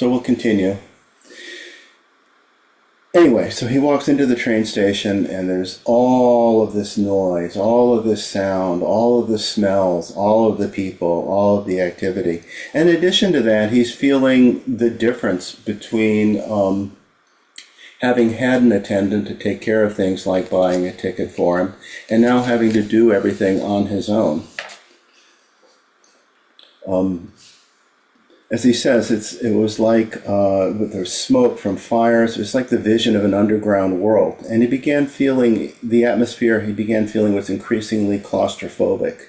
So we'll continue. Anyway, so he walks into the train station and there's all of this noise, all of this sound, all of the smells, all of the people, all of the activity. And in addition to that, he's feeling the difference between having had an attendant to take care of things like buying a ticket for him, and now having to do everything on his own. As he says, it was like there's smoke from fires. It was like the vision of an underground world. And he began feeling the atmosphere, he began feeling was increasingly claustrophobic.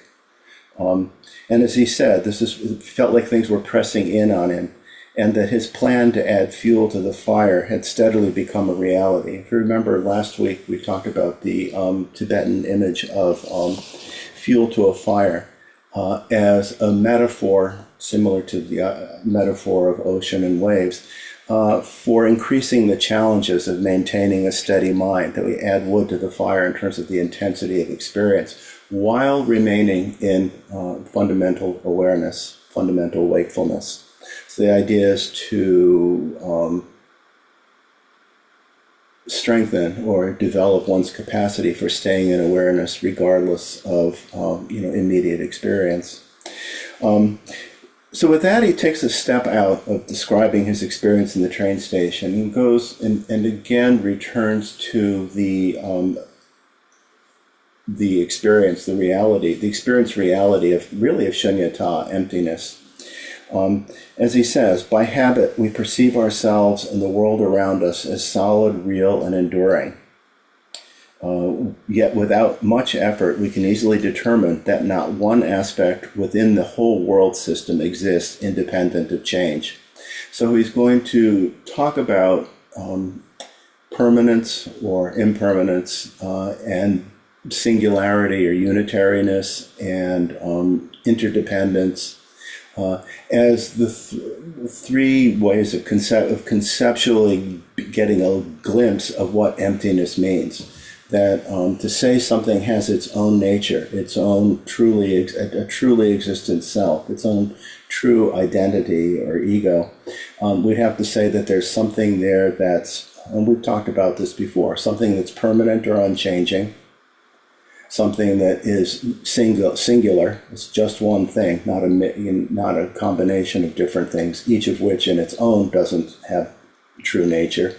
And as he said, it felt like things were pressing in on him, and that his plan to add fuel to the fire had steadily become a reality. If you remember last week, we talked about the Tibetan image of fuel to a fire as a metaphor similar to the metaphor of ocean and waves, for increasing the challenges of maintaining a steady mind, that we add wood to the fire in terms of the intensity of experience, while remaining in fundamental awareness, fundamental wakefulness. So the idea is to strengthen or develop one's capacity for staying in awareness regardless of immediate experience. So with that, he takes a step out of describing his experience in the train station and goes and again returns to the experience, the experienced reality of shunyata, emptiness. As he says, by habit, we perceive ourselves and the world around us as solid, real, and enduring. Yet without much effort, we can easily determine that not one aspect within the whole world system exists independent of change. So he's going to talk about permanence or impermanence and singularity or unitariness and interdependence as the three ways of conceptually getting a glimpse of what emptiness means. That to say something has its own nature, its own a truly existent self, its own true identity or ego, we'd have to say that there's something there that's, and we've talked about this before, something that's permanent or unchanging, something that is singular, it's just one thing, not a combination of different things, each of which in its own doesn't have true nature.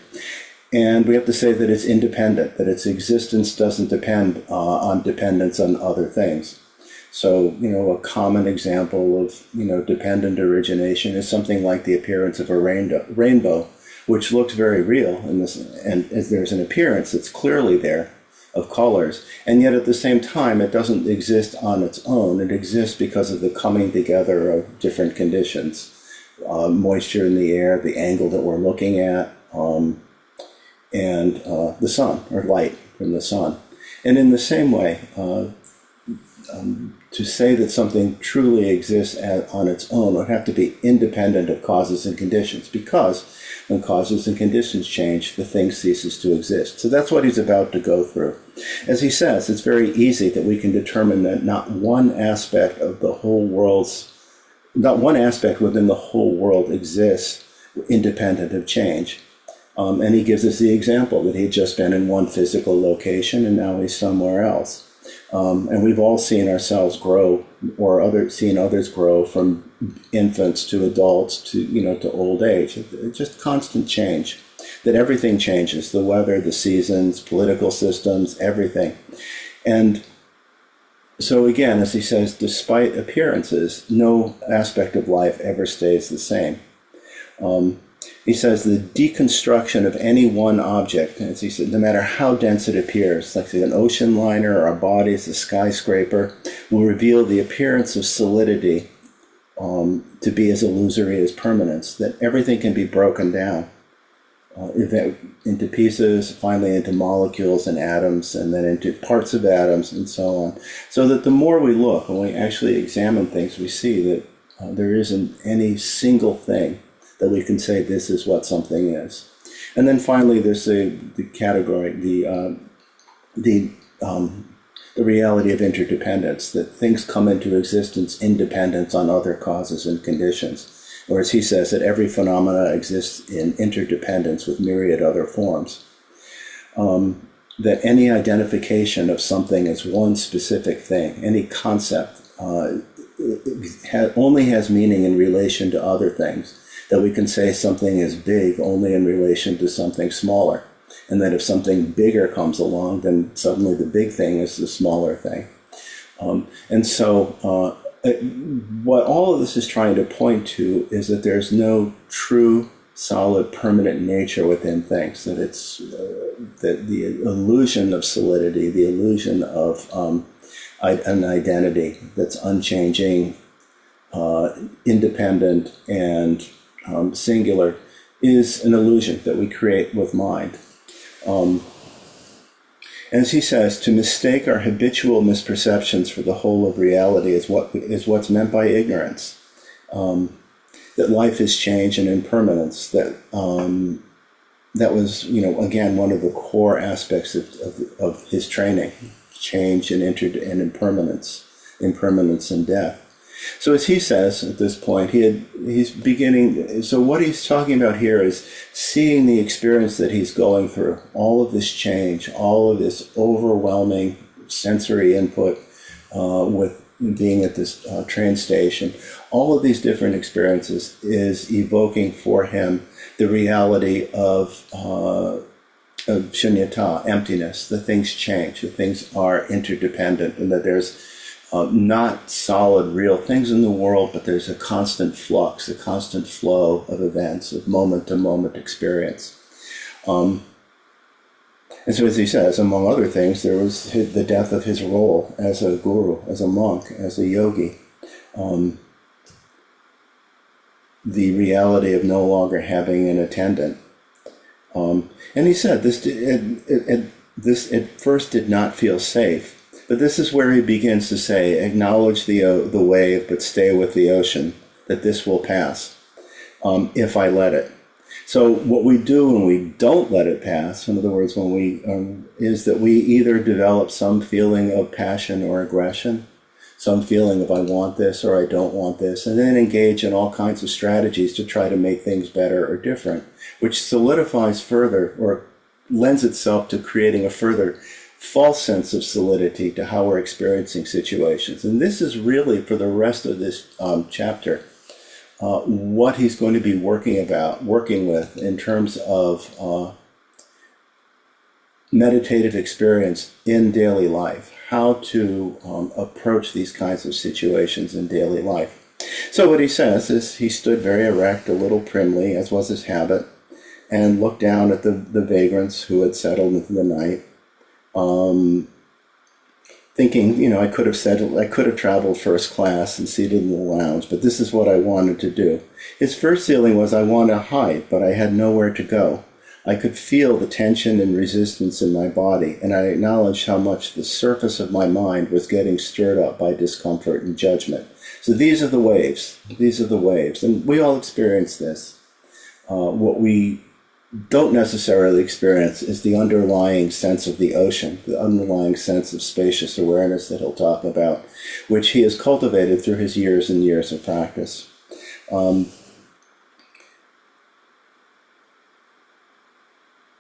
And we have to say that it's independent, that its existence doesn't depend on dependence on other things. So, a common example of, dependent origination is something like the appearance of a rainbow, which looks very real in this, and there's an appearance that's clearly there of colors, and yet at the same time, it doesn't exist on its own. It exists because of the coming together of different conditions, moisture in the air, the angle that we're looking at, and the sun, or light from the sun. And in the same way, to say that something truly exists on its own would have to be independent of causes and conditions, because when causes and conditions change, the thing ceases to exist. So that's what he's about to go through. As he says, it's very easy that we can determine that not one aspect within the whole world exists independent of change. And he gives us the example that he'd just been in one physical location and now he's somewhere else. And we've all seen ourselves grow, or seen others grow from infants to adults to old age. It's just constant change, that everything changes, the weather, the seasons, political systems, everything. And so again, as he says, despite appearances, no aspect of life ever stays the same. He says the deconstruction of any one object, as he said, no matter how dense it appears, like an ocean liner or our bodies, a skyscraper, will reveal the appearance of solidity to be as illusory as permanence, that everything can be broken down into pieces, finally into molecules and atoms, and then into parts of atoms and so on. So that the more we look, when we actually examine things, we see that there isn't any single thing that we can say this is what something is. And then finally, there's the category, the reality of interdependence, that things come into existence independent on other causes and conditions. or as he says, that every phenomena exists in interdependence with myriad other forms. That any identification of something as one specific thing, any concept, only has meaning in relation to other things. That we can say something is big only in relation to something smaller. And that if something bigger comes along, then suddenly the big thing is the smaller thing. What all of this is trying to point to is that there's no true, solid, permanent nature within things. That it's that the illusion of solidity, the illusion of an identity that's unchanging, independent, and singular, is an illusion that we create with mind. As he says, to mistake our habitual misperceptions for the whole of reality is what's meant by ignorance. That life is change and impermanence. That was, again, one of the core aspects of his training: change and impermanence, impermanence and death. So as he says at this point, he's beginning. So what he's talking about here is seeing the experience that he's going through, all of this change, all of this overwhelming sensory input with being at this train station. All of these different experiences is evoking for him the reality of shunyata, emptiness. The things change, the things are interdependent, and that there's not solid, real things in the world, but there's a constant flux, a constant flow of events, of moment-to-moment experience. And so as he says, among other things, there was the death of his role as a guru, as a monk, as a yogi. The reality of no longer having an attendant. And he said this at first did not feel safe. But this is where he begins to say, acknowledge the wave, but stay with the ocean, that this will pass, if I let it. So what we do when we don't let it pass, in other words, when we is that we either develop some feeling of passion or aggression, some feeling of I want this or I don't want this, and then engage in all kinds of strategies to try to make things better or different, which solidifies further or lends itself to creating a further false sense of solidity to how we're experiencing situations. And this is really, for the rest of this chapter, what he's going to be working with in terms of meditative experience in daily life, how to approach these kinds of situations in daily life. So what he says is he stood very erect, a little primly, as was his habit, and looked down at the vagrants who had settled into the night. Thinking, I could have traveled first class and seated in the lounge, but this is what I wanted to do. His first feeling was, I want to hide, but I had nowhere to go. I could feel the tension and resistance in my body, and I acknowledged how much the surface of my mind was getting stirred up by discomfort and judgment. So these are the waves. And we all experience this. What we don't necessarily experience is the underlying sense of the ocean, the underlying sense of spacious awareness that he'll talk about, which he has cultivated through his years and years of practice.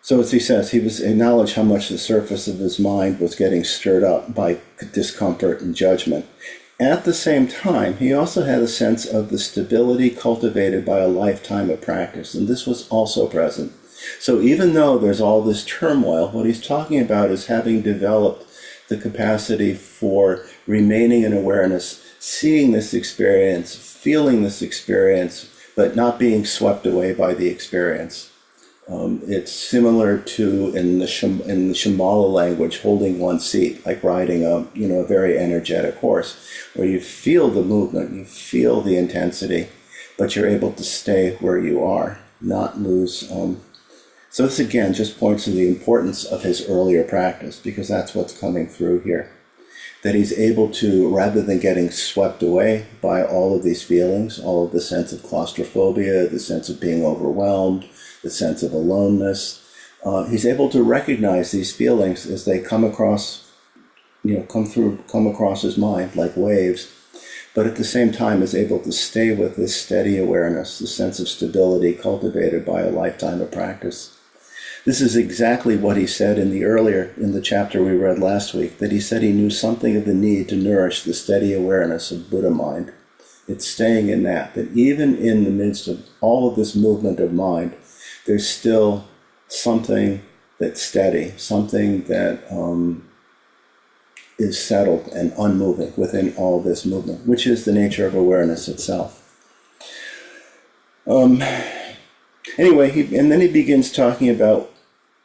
So as he says, he was acknowledged how much the surface of his mind was getting stirred up by discomfort and judgment. At the same time, he also had a sense of the stability cultivated by a lifetime of practice, and this was also present. So even though there's all this turmoil, what he's talking about is having developed the capacity for remaining in awareness, seeing this experience, feeling this experience, but not being swept away by the experience. It's similar to, in the Shambhala language, holding one seat, like riding a very energetic horse, where you feel the movement, you feel the intensity, but you're able to stay where you are, not lose. So this again just points to the importance of his earlier practice, because that's what's coming through here. That he's able to, rather than getting swept away by all of these feelings, all of the sense of claustrophobia, the sense of being overwhelmed, the sense of aloneness, he's able to recognize these feelings as they come across his mind like waves, but at the same time is able to stay with this steady awareness, the sense of stability cultivated by a lifetime of practice. This is exactly what he said in the chapter we read last week, that he said he knew something of the need to nourish the steady awareness of Buddha mind. It's staying in that even in the midst of all of this movement of mind, there's still something that's steady, something that is settled and unmoving within all this movement, which is the nature of awareness itself. Anyway, and then he begins talking about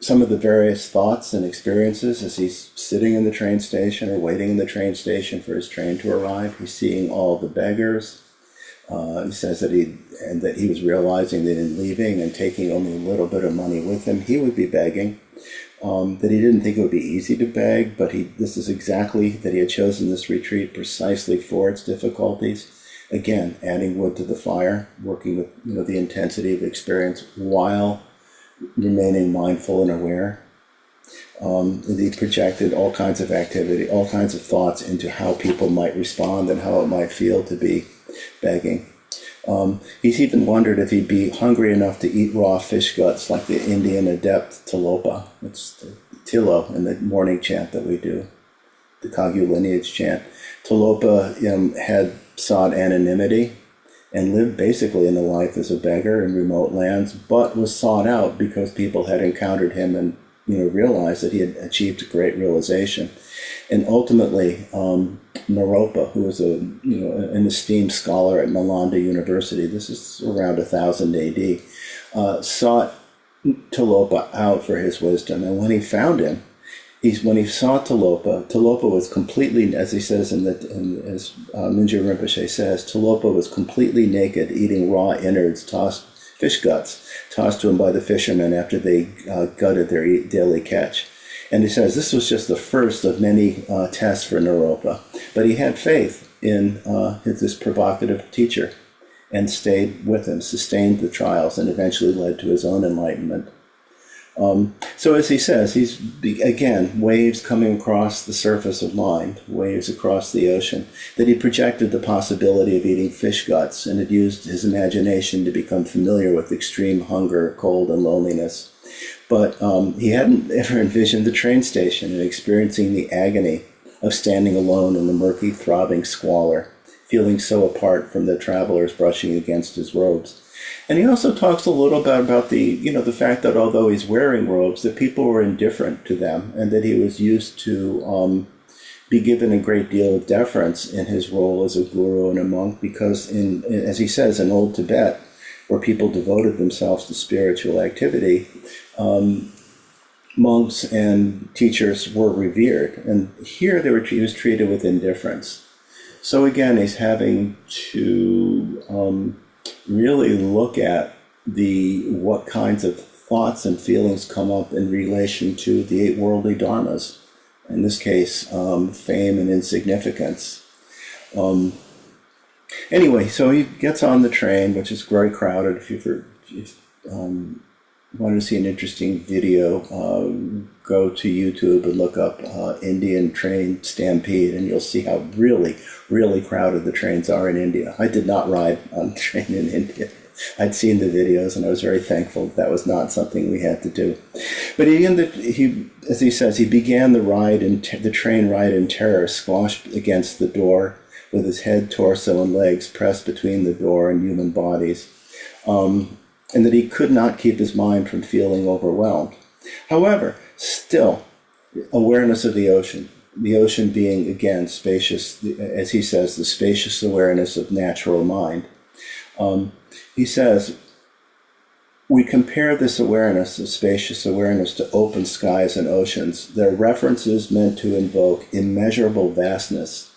some of the various thoughts and experiences as he's sitting in the train station or waiting in the train station for his train to arrive. He's seeing all the beggars. He says that he was realizing that in leaving and taking only a little bit of money with him, he would be begging. That he didn't think it would be easy to beg, but this is exactly that he had chosen this retreat precisely for its difficulties. Again, adding wood to the fire, working with the intensity of experience while remaining mindful and aware. He projected all kinds of activity, all kinds of thoughts into how people might respond and how it might feel to be begging. He's even wondered if he'd be hungry enough to eat raw fish guts like the Indian adept Tilopa. It's the Tilo in the morning chant that we do, the Kagyu lineage chant. Tilopa had sought anonymity and lived basically in a life as a beggar in remote lands, but was sought out because people had encountered him and realized that he had achieved great realization. And ultimately, Naropa, who was an esteemed scholar at Nalanda University, this is around 1000 AD, sought Tilopa out for his wisdom. And when he found him, when he saw Tilopa was completely, as he says as Mingyur Rinpoche says, Tilopa was completely naked, eating raw innards, fish guts, tossed to him by the fishermen after they gutted their daily catch. And he says this was just the first of many tests for Naropa. But he had faith in this provocative teacher and stayed with him, sustained the trials, and eventually led to his own enlightenment. So as he says, he's, again, waves coming across the surface of mind, waves across the ocean, that he projected the possibility of eating fish guts and had used his imagination to become familiar with extreme hunger, cold, and loneliness. But he hadn't ever envisioned the train station and experiencing the agony of standing alone in the murky, throbbing squalor, feeling so apart from the travelers brushing against his robes. And he also talks a little bit about the fact that although he's wearing robes, that people were indifferent to them, and that he was used to be given a great deal of deference in his role as a guru and a monk, because as he says, in old Tibet, where people devoted themselves to spiritual activity, monks and teachers were revered, and here he was treated with indifference. So again, he's having to really look at what kinds of thoughts and feelings come up in relation to the 8 worldly dharmas. In this case, fame and insignificance. Anyway, so he gets on the train, which is very crowded. If you wanted to see an interesting video, go to YouTube and look up Indian train stampede, and you'll see how really, really crowded the trains are in India. I did not ride on a train in India. I'd seen the videos, and I was very thankful that was not something we had to do. But as he says, he began the train ride in terror, squashed against the door, with his head, torso, and legs pressed between the door and human bodies, and that he could not keep his mind from feeling overwhelmed. However, still, awareness of the ocean being, again, spacious, as he says, the spacious awareness of natural mind. He says, we compare this awareness, the spacious awareness, to open skies and oceans. They're references meant to invoke immeasurable vastness,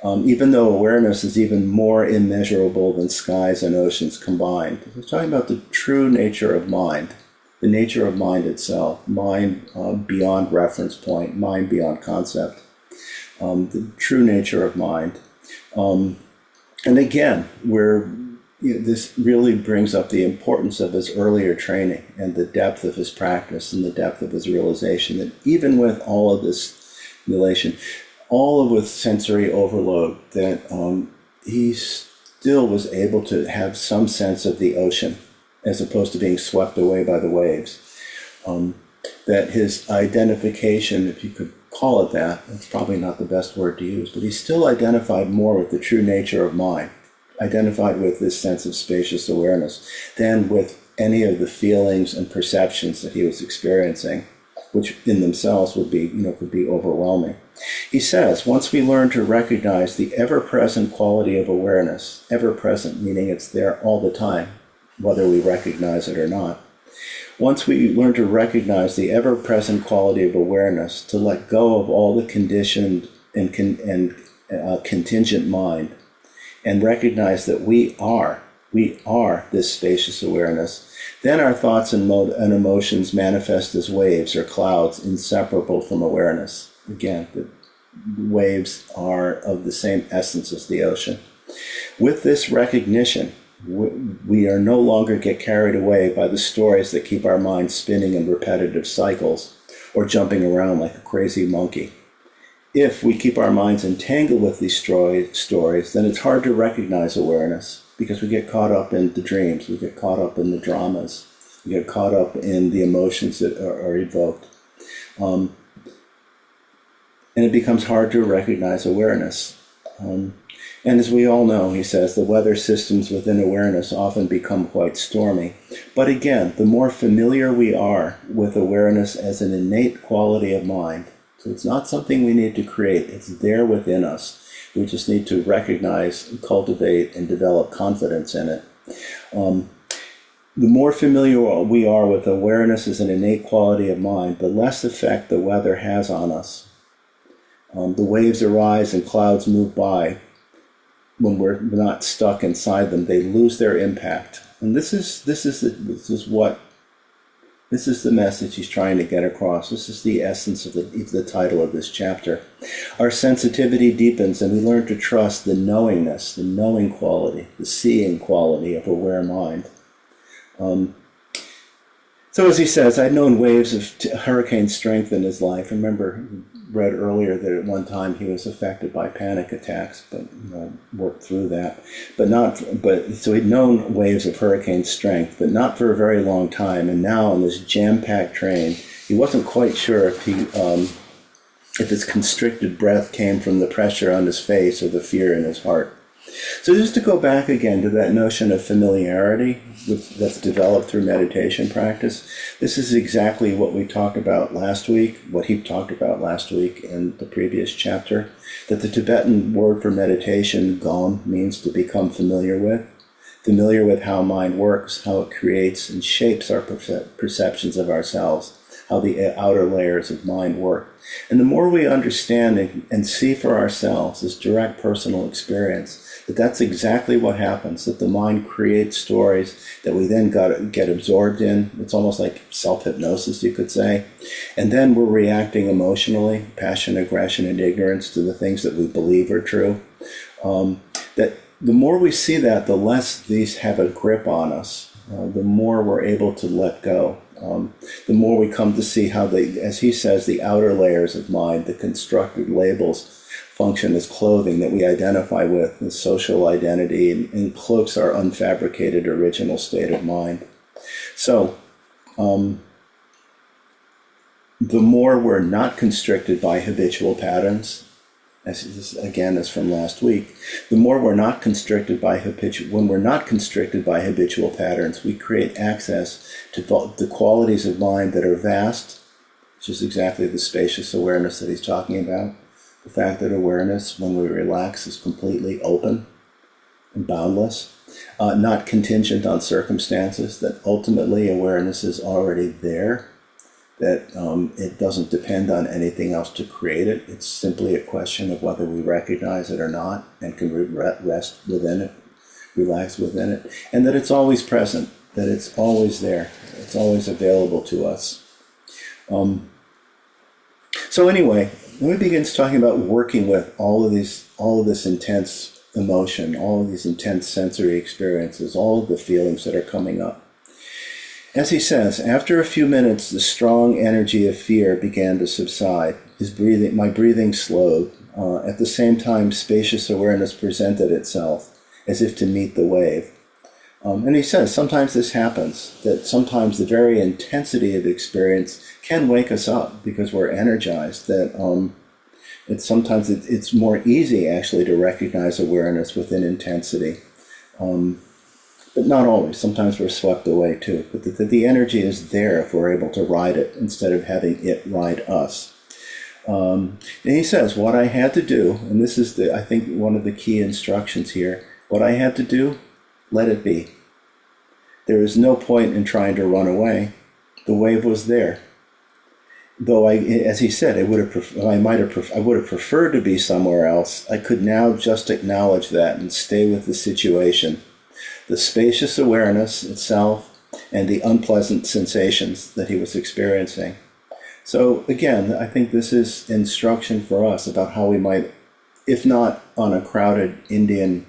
even though awareness is even more immeasurable than skies and oceans combined. We're talking about the true nature of mind, the nature of mind itself, mind beyond reference point, mind beyond concept, the true nature of mind. And again, this really brings up the importance of his earlier training and the depth of his practice and the depth of his realization that even with all of this relation, all of with sensory overload, that he still was able to have some sense of the ocean as opposed to being swept away by the waves. That his identification, if you could call it that, that's probably not the best word to use, but he still identified more with the true nature of mind, identified with this sense of spacious awareness, than with any of the feelings and perceptions that he was experiencing, which in themselves would be, could be overwhelming. He says, once we learn to recognize the ever-present quality of awareness, ever-present meaning it's there all the time, whether we recognize it or not. Once we learn to recognize the ever-present quality of awareness, to let go of all the conditioned and contingent mind, and recognize that we are this spacious awareness, then our thoughts and emotions manifest as waves or clouds inseparable from awareness. Again, the waves are of the same essence as the ocean. With this recognition, we are no longer get carried away by the stories that keep our minds spinning in repetitive cycles or jumping around like a crazy monkey. If we keep our minds entangled with these stories, then it's hard to recognize awareness because we get caught up in the dreams, we get caught up in the dramas, we get caught up in the emotions that are evoked. And it becomes hard to recognize awareness. And as we all know, he says, the weather systems within awareness often become quite stormy. But again, the more familiar we are with awareness as an innate quality of mind, so it's not something we need to create, it's there within us. We just need to recognize, cultivate, and develop confidence in it. The more familiar we are with awareness as an innate quality of mind, the less effect the weather has on us. The waves arise and clouds move by. When we're not stuck inside them, they lose their impact. And this is the message he's trying to get across. This is the essence of the title of this chapter. Our sensitivity deepens and we learn to trust the knowingness, the knowing quality, the seeing quality of aware mind. So as he says, I'd known waves of hurricane strength in his life. Remember, read earlier that at one time he was affected by panic attacks, but worked through that. So he'd known waves of hurricane strength, but not for a very long time. And now on this jam-packed train, he wasn't quite sure if his constricted breath came from the pressure on his face or the fear in his heart. So just to go back again to that notion of familiarity that's developed through meditation practice, this is exactly what we talked about last week, what he talked about last week in the previous chapter, that the Tibetan word for meditation, gom, means to become familiar with how mind works, how it creates and shapes our perceptions of ourselves, how the outer layers of mind work. And the more we understand and see for ourselves this direct personal experience, that's exactly what happens, that the mind creates stories that we then get absorbed in. It's almost like self-hypnosis, you could say. And then we're reacting emotionally, passion, aggression, and ignorance to the things that we believe are true. That the more we see that, the less these have a grip on us, the more we're able to let go. The more we come to see how as he says, the outer layers of mind, the constructed labels, function as clothing that we identify with, as social identity, and cloaks our unfabricated original state of mind. So, the more we're not constricted by habitual patterns, as from last week, the more we're not constricted by when we're not constricted by habitual patterns, we create access to the qualities of mind that are vast, which is exactly the spacious awareness that he's talking about. The fact that awareness, when we relax, is completely open and boundless, not contingent on circumstances, that ultimately awareness is already there, that it doesn't depend on anything else to create it. It's simply a question of whether we recognize it or not and can rest within it, relax within it, and that it's always present, that it's always there, it's always available to us. So anyway, when he begins talking about working with all of this intense emotion, all of these intense sensory experiences, all of the feelings that are coming up, As he says, after a few minutes, the strong energy of fear began to subside. My breathing slowed. At the same time, spacious awareness presented itself as if to meet the wave. And he says, sometimes this happens, that sometimes the very intensity of experience can wake us up because we're energized, that sometimes it's more easy actually to recognize awareness within intensity. But not always. Sometimes we're swept away too. But the energy is there if we're able to ride it instead of having it ride us. And he says, what I had to do, and this is I think one of the key instructions here, what I had to do, let it be. There is no point in trying to run away. The wave was there. Though as he said, I would have preferred to be somewhere else. I could now just acknowledge that and stay with the situation. The spacious awareness itself and the unpleasant sensations that he was experiencing. So again, I think this is instruction for us about how we might, if not on a crowded Indian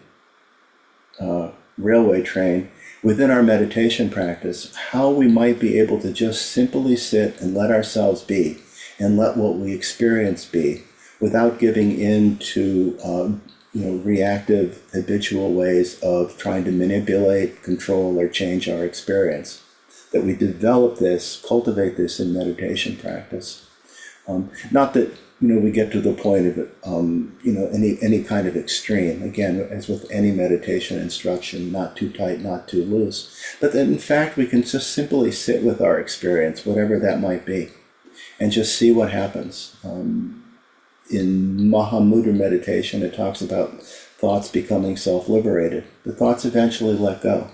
railway train, within our meditation practice, how we might be able to just simply sit and let ourselves be and let what we experience be without giving in to reactive, habitual ways of trying to manipulate, control, or change our experience. That we develop this, cultivate this in meditation practice. Not that we get to the point of any kind of extreme. Again, as with any meditation instruction, not too tight, not too loose. But that in fact we can just simply sit with our experience, whatever that might be, and just see what happens. In Mahamudra meditation, it talks about thoughts becoming self-liberated. The thoughts eventually let go.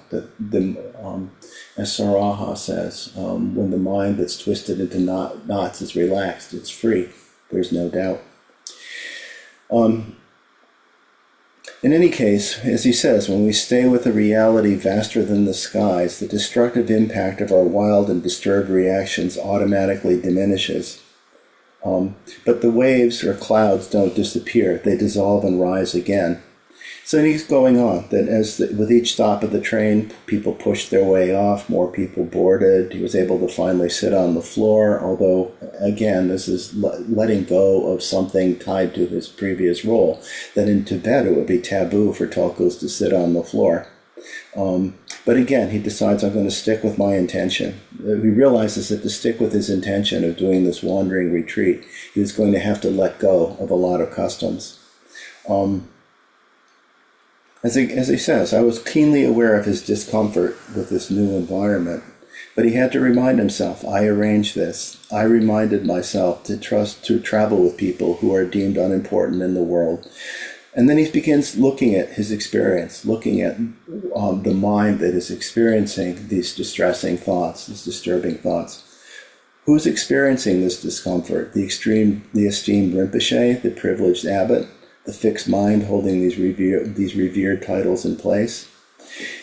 As Saraha says, when the mind that's twisted into knots is relaxed, it's free. There's no doubt. In any case, as he says, when we stay with a reality vaster than the skies, the destructive impact of our wild and disturbed reactions automatically diminishes. But the waves or clouds don't disappear. They dissolve and rise again. So he's going on, that with each stop of the train, people pushed their way off, more people boarded. He was able to finally sit on the floor, although, again, this is letting go of something tied to his previous role, that in Tibet it would be taboo for tulkus to sit on the floor. But again, he decides, I'm going to stick with my intention. He realizes that to stick with his intention of doing this wandering retreat, he was going to have to let go of a lot of customs. As he says, I was keenly aware of his discomfort with this new environment, but he had to remind himself, I arranged this. I reminded myself to travel with people who are deemed unimportant in the world. And then he begins looking at his experience, looking at the mind that is experiencing these distressing thoughts, these disturbing thoughts. Who's experiencing this discomfort? The esteemed Rinpoche, the privileged abbot, the fixed mind holding these revered titles in place.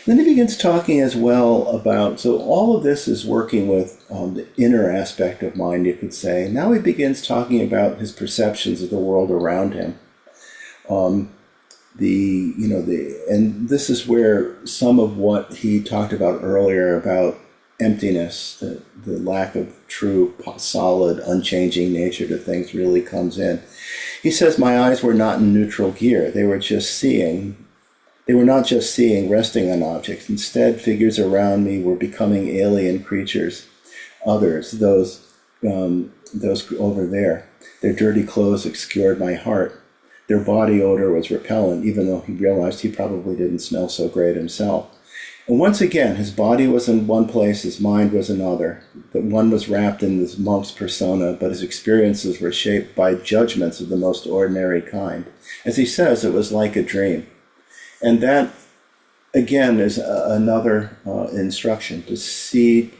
And then he begins talking as well about, so all of this is working with the inner aspect of mind, you could say. Now he begins talking about his perceptions of the world around him. And this is where some of what he talked about earlier about emptiness, the lack of true, solid, unchanging nature to things really comes in. He says, my eyes were not in neutral gear. They were not just seeing resting on objects. Instead, figures around me were becoming alien creatures, others, those over there. Their dirty clothes obscured my heart. Their body odor was repellent, even though he realized he probably didn't smell so great himself. And once again, his body was in one place, his mind was another. That one was wrapped in this monk's persona, but his experiences were shaped by judgments of the most ordinary kind. As he says, it was like a dream. And that, again, is another instruction, to see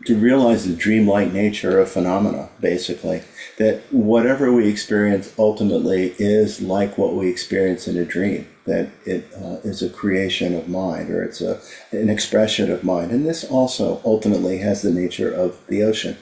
to realize the dreamlike nature of phenomena, basically. That whatever we experience ultimately is like what we experience in a dream. That it is a creation of mind, or it's an expression of mind. And this also ultimately has the nature of the ocean.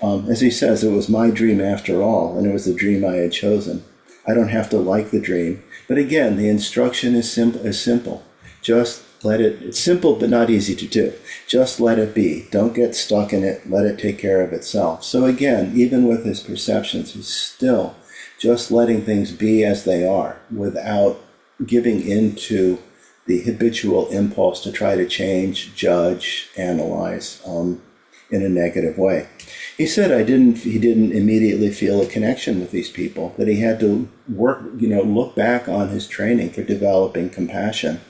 As he says, it was my dream after all, and it was the dream I had chosen. I don't have to like the dream. But again, the instruction is simple. Just It's simple but not easy to do. Just let it be. Don't get stuck in it. Let it take care of itself. So again, even with his perceptions, he's still just letting things be as they are without giving into the habitual impulse to try to change, judge, analyze in a negative way. He said he didn't immediately feel a connection with these people, that he had to look back on his training for developing compassion,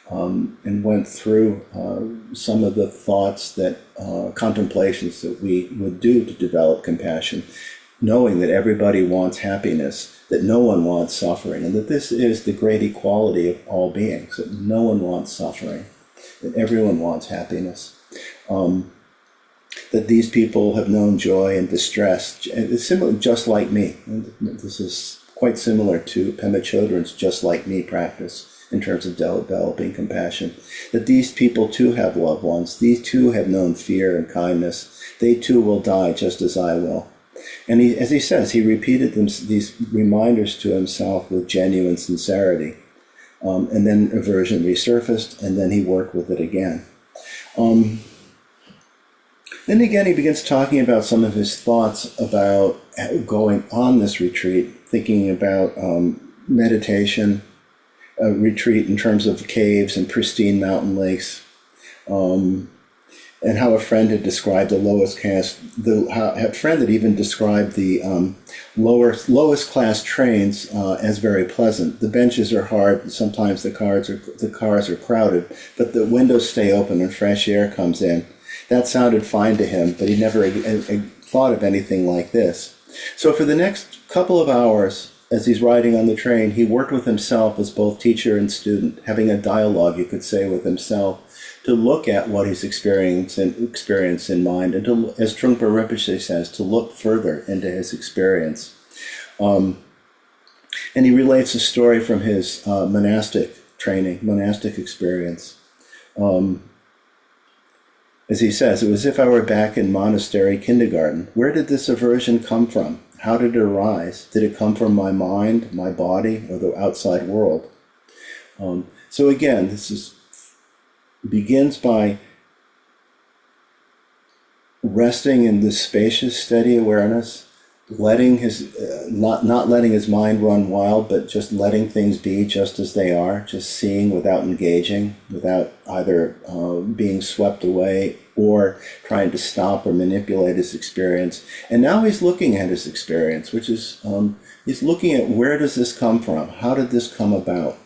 and went through some of the thoughts that, contemplations that we would do to develop compassion, knowing that everybody wants happiness, that no one wants suffering, and that this is the great equality of all beings, that no one wants suffering, that everyone wants happiness. That these people have known joy and distress. It's similar, just like me. And this is quite similar to Pema Chodron's just like me practice in terms of developing compassion. That these people too have loved ones. These too have known fear and kindness. They too will die just as I will. And as he says, he repeated these reminders to himself with genuine sincerity. And then aversion resurfaced, and then he worked with it again. Then again, he begins talking about some of his thoughts about going on this retreat, thinking about meditation, a retreat in terms of caves and pristine mountain lakes, and how a friend had described the lowest caste, a friend had even described the lowest class trains as very pleasant. The benches are hard, sometimes the cars are crowded, but the windows stay open and fresh air comes in. That sounded fine to him, but he never thought of anything like this. So for the next couple of hours, as he's riding on the train, he worked with himself as both teacher and student, having a dialogue, you could say, with himself, to look at what he's experienced in mind, and to, as Trungpa Rinpoche says, to look further into his experience. And he relates a story from his monastic experience. As he says, it was as if I were back in monastery kindergarten. Where did this aversion come from? How did it arise? Did it come from my mind, my body, or the outside world? So again, this begins by resting in this spacious, steady awareness, letting not letting his mind run wild, but just letting things be just as they are, just seeing without engaging, without either being swept away or trying to stop or manipulate his experience. And now he's looking at his experience, which is, he's looking at, where does this come from? How did this come about?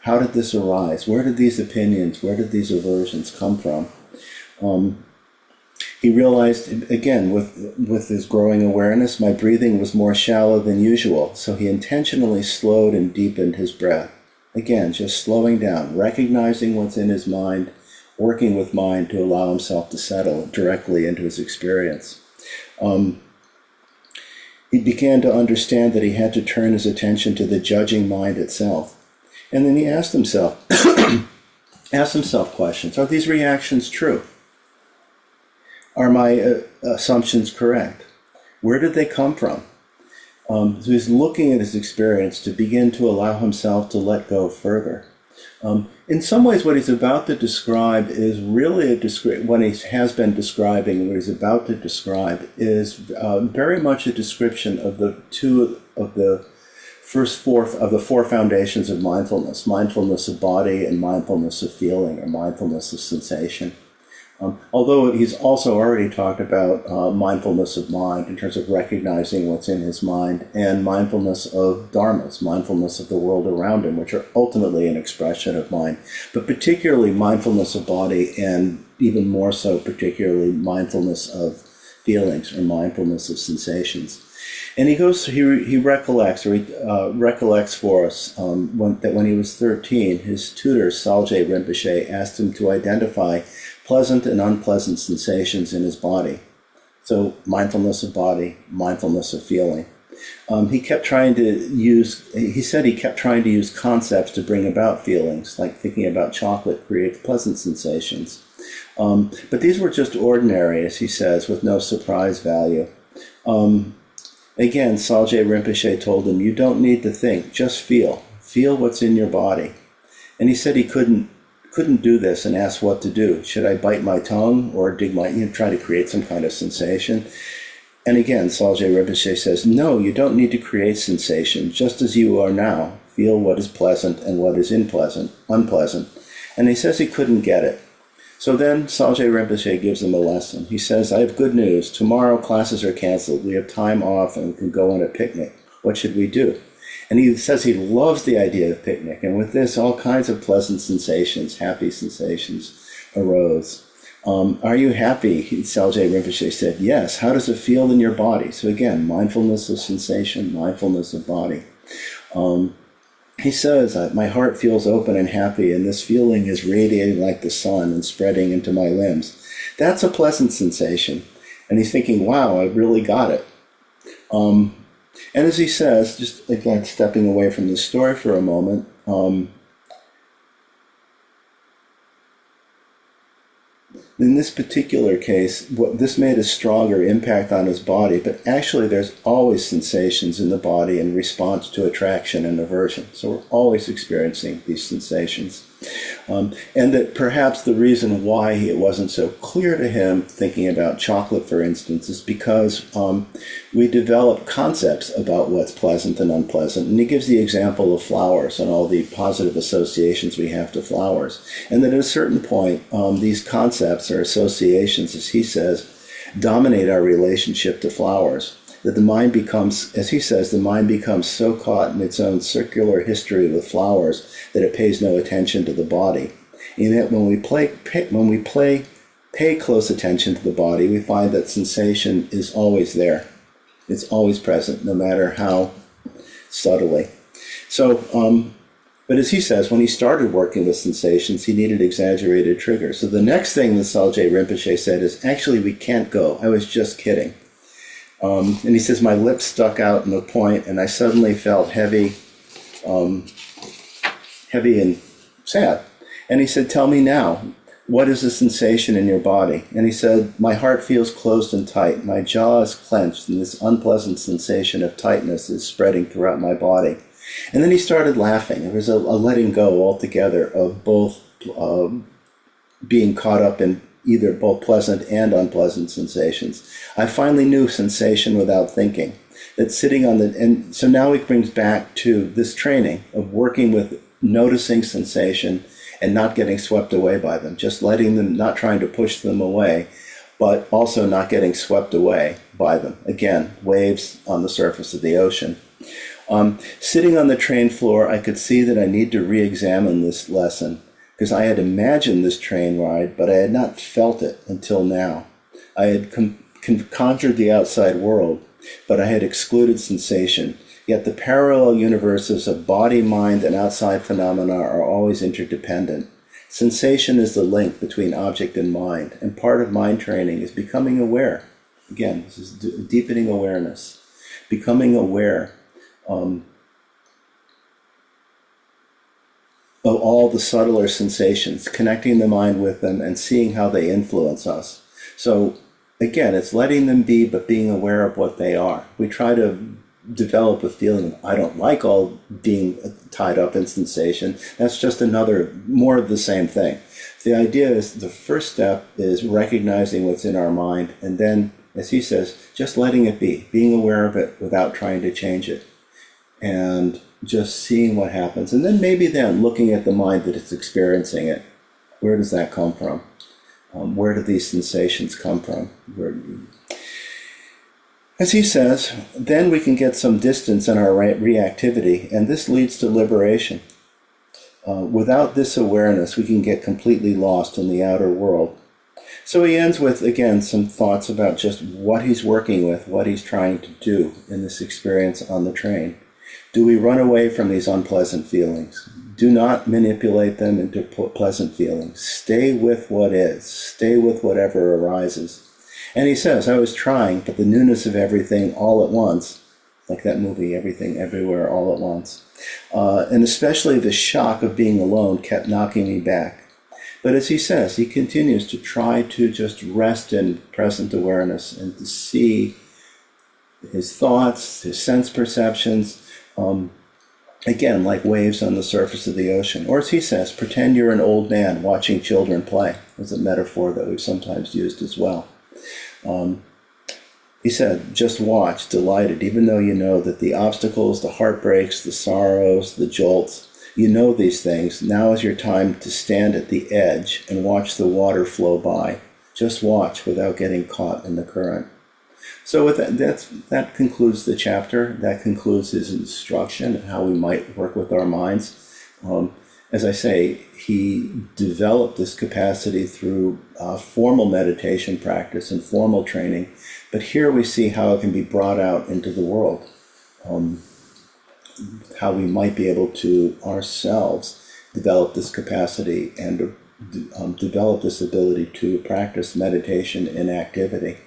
How did this arise? Where did these opinions, where did these aversions come from? He realized, again, with his growing awareness, my breathing was more shallow than usual, so he intentionally slowed and deepened his breath. Again, just slowing down, recognizing what's in his mind, working with mind to allow himself to settle directly into his experience. He began to understand that he had to turn his attention to the judging mind itself. And then he asked himself questions. Are these reactions true? Are my assumptions correct? Where did they come from? So he's looking at his experience to begin to allow himself to let go further. In some ways, what he's about to describe is really what he has been describing, and what he's about to describe is very much a description of the four foundations of mindfulness: mindfulness of body and mindfulness of feeling, or mindfulness of sensation. Although he's also already talked about mindfulness of mind in terms of recognizing what's in his mind, and mindfulness of dharmas, mindfulness of the world around him, which are ultimately an expression of mind, but particularly mindfulness of body, and even more so particularly mindfulness of feelings, or mindfulness of sensations. And he recollects for us that when he was 13, his tutor, Salje Rinpoche, asked him to identify pleasant and unpleasant sensations in his body. So mindfulness of body, mindfulness of feeling. He said he kept trying to use concepts to bring about feelings, like thinking about chocolate creates pleasant sensations. But these were just ordinary, as he says, with no surprise value. Again, Salje Rinpoche told him, you don't need to think, just feel. Feel what's in your body. And he said he couldn't couldn't do this and asked what to do. Should I bite my tongue or dig my, try to create some kind of sensation? And again, Salje Rinpoche says, no, you don't need to create sensation. Just as you are now, feel what is pleasant and what is unpleasant. And he says he couldn't get it. So then Salje Rinpoche gives them a lesson. He says, I have good news. Tomorrow classes are canceled. We have time off and we can go on a picnic. What should we do? And he says he loves the idea of picnic. And with this, all kinds of pleasant sensations, happy sensations arose. Are you happy? Salje Rinpoche said, yes. How does it feel in your body? So again, mindfulness of sensation, mindfulness of body. He says, my heart feels open and happy, and this feeling is radiating like the sun and spreading into my limbs. That's a pleasant sensation. And he's thinking, wow, I really got it. And as he says, just again, stepping away from the story for a moment, in this particular case, this made a stronger impact on his body, but actually there's always sensations in the body in response to attraction and aversion. So we're always experiencing these sensations. And that perhaps the reason why it wasn't so clear to him, thinking about chocolate, for instance, is because we develop concepts about what's pleasant and unpleasant. And he gives the example of flowers and all the positive associations we have to flowers. And that at a certain point, these concepts or associations, as he says, dominate our relationship to flowers. That the mind becomes, as he says, the mind becomes so caught in its own circular history with flowers that it pays no attention to the body. And yet when we pay close attention to the body, we find that sensation is always there. It's always present, no matter how subtly. So, but as he says, when he started working with sensations, he needed exaggerated triggers. So the next thing that Salje Rinpoche said is, actually, we can't go. I was just kidding. And he says, my lips stuck out in a point, and I suddenly felt heavy and sad. And he said, tell me now, what is the sensation in your body? And he said, my heart feels closed and tight. My jaw is clenched, and this unpleasant sensation of tightness is spreading throughout my body. And then he started laughing. There was a letting go altogether of both being caught up in either both pleasant and unpleasant sensations. I finally knew sensation without thinking. That sitting on and so now it brings back to this training of working with noticing sensation and not getting swept away by them, just letting them, not trying to push them away, but also not getting swept away by them. Again, waves on the surface of the ocean. Sitting on the train floor, I could see that I need to re-examine this lesson, because I had imagined this train ride, but I had not felt it until now. I had conjured the outside world, but I had excluded sensation. Yet the parallel universes of body, mind, and outside phenomena are always interdependent. Sensation is the link between object and mind, and part of mind training is becoming aware. Again, this is deepening awareness. Becoming aware of all the subtler sensations, connecting the mind with them and seeing how they influence us. So again, it's letting them be, but being aware of what they are. We try to develop a feeling of, I don't like all being tied up in sensation. That's just more of the same thing. The idea is the first step is recognizing what's in our mind, and then, as he says, just letting it be, being aware of it without trying to change it, and just seeing what happens. And then maybe then looking at the mind that is experiencing it. Where does that come from? Where do these sensations come from? As he says, then we can get some distance in our reactivity, and this leads to liberation. Without this awareness, we can get completely lost in the outer world. So he ends with, again, some thoughts about just what he's working with, what he's trying to do in this experience on the train. Do we run away from these unpleasant feelings? Do not manipulate them into pleasant feelings. Stay with what is. Stay with whatever arises. And he says, I was trying, but the newness of everything all at once, like that movie, Everything Everywhere All at Once, and especially the shock of being alone kept knocking me back. But as he says, he continues to try to just rest in present awareness and to see his thoughts, his sense perceptions, Again, like waves on the surface of the ocean. Or as he says, pretend you're an old man watching children play. It's a metaphor that we've sometimes used as well. He said, just watch, delighted, even though you know that the obstacles, the heartbreaks, the sorrows, the jolts, you know these things. Now is your time to stand at the edge and watch the water flow by. Just watch without getting caught in the current. So with that concludes the chapter. That concludes his instruction of how we might work with our minds. As I say, he developed this capacity through formal meditation practice and formal training. But here we see how it can be brought out into the world, how we might be able to ourselves develop this capacity and develop this ability to practice meditation in activity.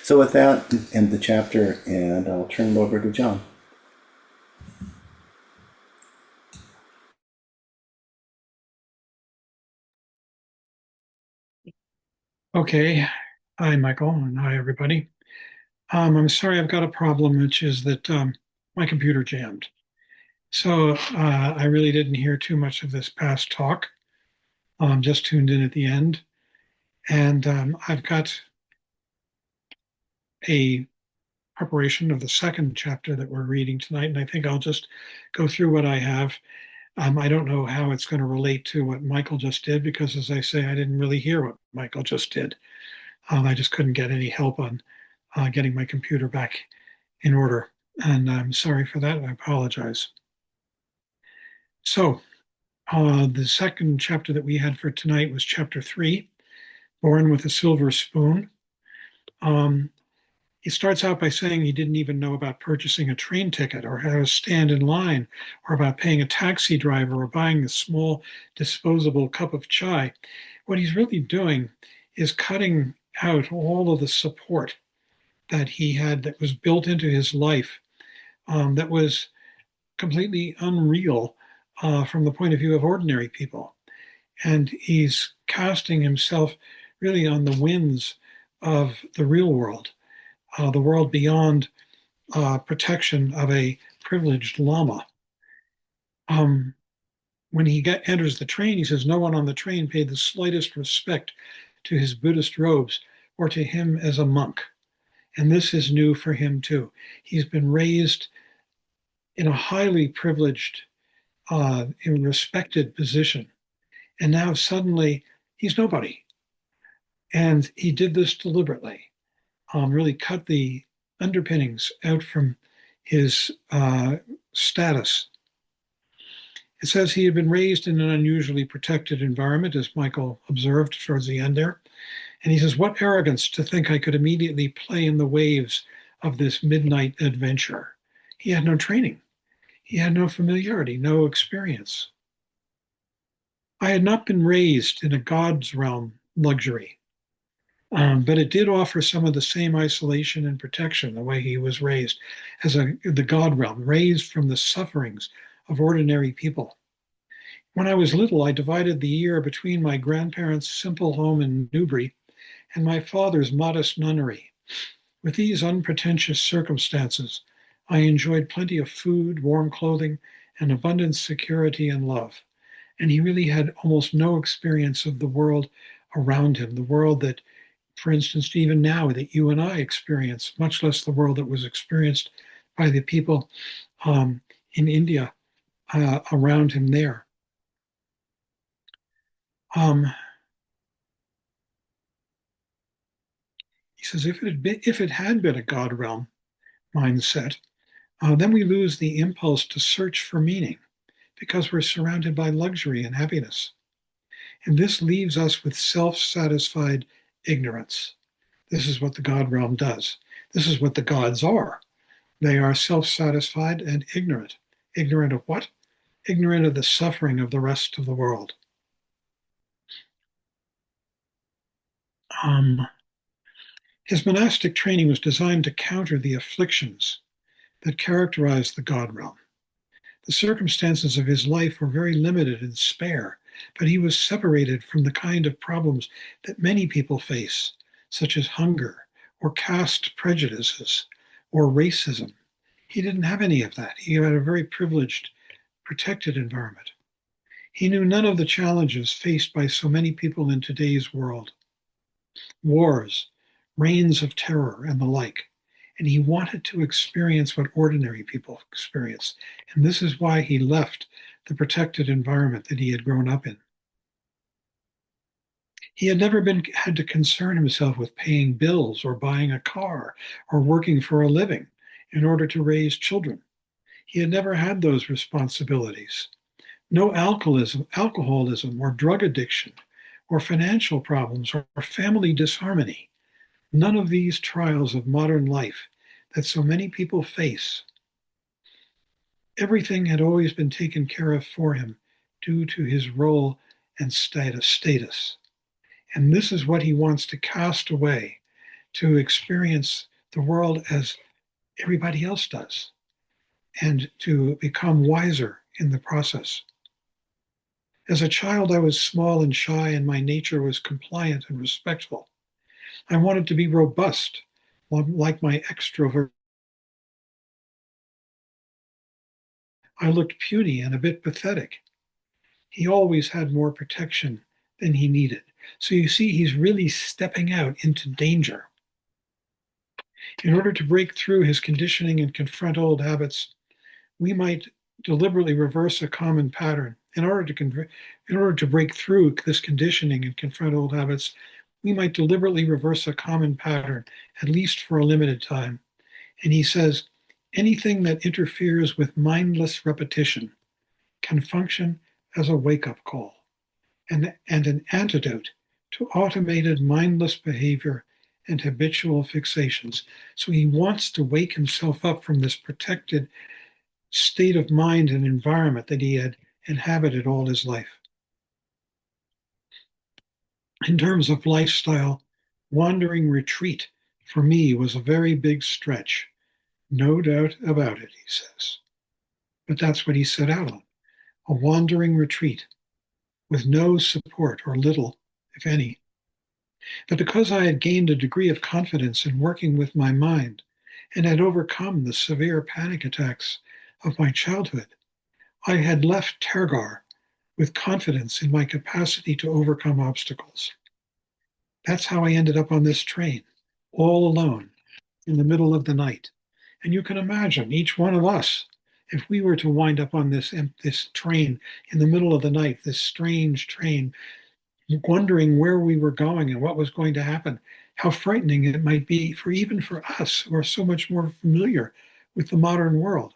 So with that, end the chapter, and I'll turn it over to John. Okay. Hi, Michael, and hi, everybody. I'm sorry, I've got a problem, which is that my computer jammed. So I really didn't hear too much of this past talk. Just tuned in at the end. And I've got a preparation of the second chapter that we're reading tonight, and I think I'll just go through what I have. I don't know how it's going to relate to what Michael just did, because as I say, I didn't really hear what Michael just did. I just couldn't get any help on getting my computer back in order. And I'm sorry for that. I apologize. So, the second chapter that we had for tonight was chapter 3, Born with a Silver Spoon. Um, he starts out by saying he didn't even know about purchasing a train ticket or how to stand in line or about paying a taxi driver or buying a small disposable cup of chai. What he's really doing is cutting out all of the support that he had that was built into his life, that was completely unreal from the point of view of ordinary people. And he's casting himself really on the winds of the real world, the world beyond protection of a privileged lama. Um, when he enters the train, he says no one on the train paid the slightest respect to his Buddhist robes or to him as a monk. And this is new for him too. He's been raised in a highly privileged, respected position. And now suddenly he's nobody. And he did this deliberately, really cut the underpinnings out from his status. It says he had been raised in an unusually protected environment, as Michael observed towards the end there. And he says, what arrogance to think I could immediately play in the waves of this midnight adventure. He had no training. He had no familiarity, no experience. I had not been raised in a God's realm luxury, but it did offer some of the same isolation and protection the way he was raised as the God realm, raised from the sufferings of ordinary people. When I was little, I divided the year between my grandparents' simple home in Newbury and my father's modest nunnery. With these unpretentious circumstances, I enjoyed plenty of food, warm clothing, and abundant security and love. And he really had almost no experience of the world around him, the world that, for instance, even now that you and I experience, much less the world that was experienced by the people in India around him there. Um, he says, if it had been a God realm mindset, then we lose the impulse to search for meaning because we're surrounded by luxury and happiness. And this leaves us with self satisfied ignorance. This is what the God realm does. This is what the gods are. They are self satisfied and ignorant. Ignorant of what? Ignorant of the suffering of the rest of the world. Um, his monastic training was designed to counter the afflictions that characterize the God realm. The circumstances of his life were very limited and spare, but he was separated from the kind of problems that many people face, such as hunger or caste prejudices or racism. He didn't have any of that. He had a very privileged protected environment. He knew none of the challenges faced by so many people in today's world: wars, reigns of terror, and the like. And he wanted to experience what ordinary people experience. And this is why he left the protected environment that he had grown up in. He had never had to concern himself with paying bills or buying a car or working for a living in order to raise children. He had never had those responsibilities. No alcoholism or drug addiction or financial problems or family disharmony. None of these trials of modern life that so many people face. Everything had always been taken care of for him due to his role and status. And this is what he wants to cast away, to experience the world as everybody else does, and to become wiser in the process. As a child, I was small and shy, and my nature was compliant and respectful. I wanted to be robust, like my extrovert. I looked puny and a bit pathetic. He always had more protection than he needed. So you see, he's really stepping out into danger. In order to break through his conditioning and confront old habits, we might deliberately reverse a common pattern. In order to break through this conditioning and confront old habits, we might deliberately reverse a common pattern, at least for a limited time. And he says, anything that interferes with mindless repetition can function as a wake-up call and an antidote to automated mindless behavior and habitual fixations. So he wants to wake himself up from this protected state of mind and environment that he had inhabited all his life. In terms of lifestyle, wandering retreat for me was a very big stretch. No doubt about it, he says. But that's what he set out on, a wandering retreat with no support or little, if any. But because I had gained a degree of confidence in working with my mind and had overcome the severe panic attacks of my childhood, I had left Tergar with confidence in my capacity to overcome obstacles. That's how I ended up on this train, all alone, in the middle of the night. And you can imagine each one of us, if we were to wind up on this train in the middle of the night, this strange train, wondering where we were going and what was going to happen, how frightening it might be for even for us who are so much more familiar with the modern world,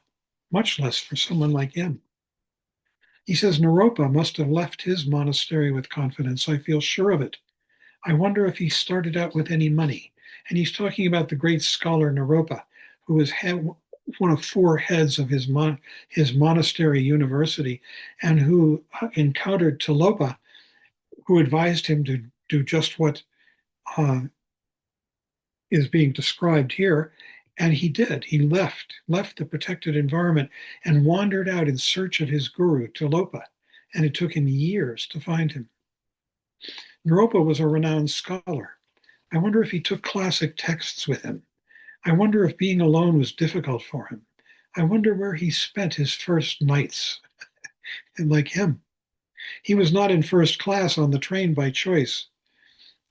much less for someone like him. He says Naropa must have left his monastery with confidence. I feel sure of it. I wonder if he started out with any money. And he's talking about the great scholar Naropa, who was one of four heads of his monastery university, and who encountered Tilopa, who advised him to do just what uh, is being described here. And he did. He left the protected environment and wandered out in search of his guru, Tilopa. And it took him years to find him. Naropa was a renowned scholar. I wonder if he took classic texts with him. I wonder if being alone was difficult for him. I wonder where he spent his first nights. And like him, he was not in first class on the train by choice.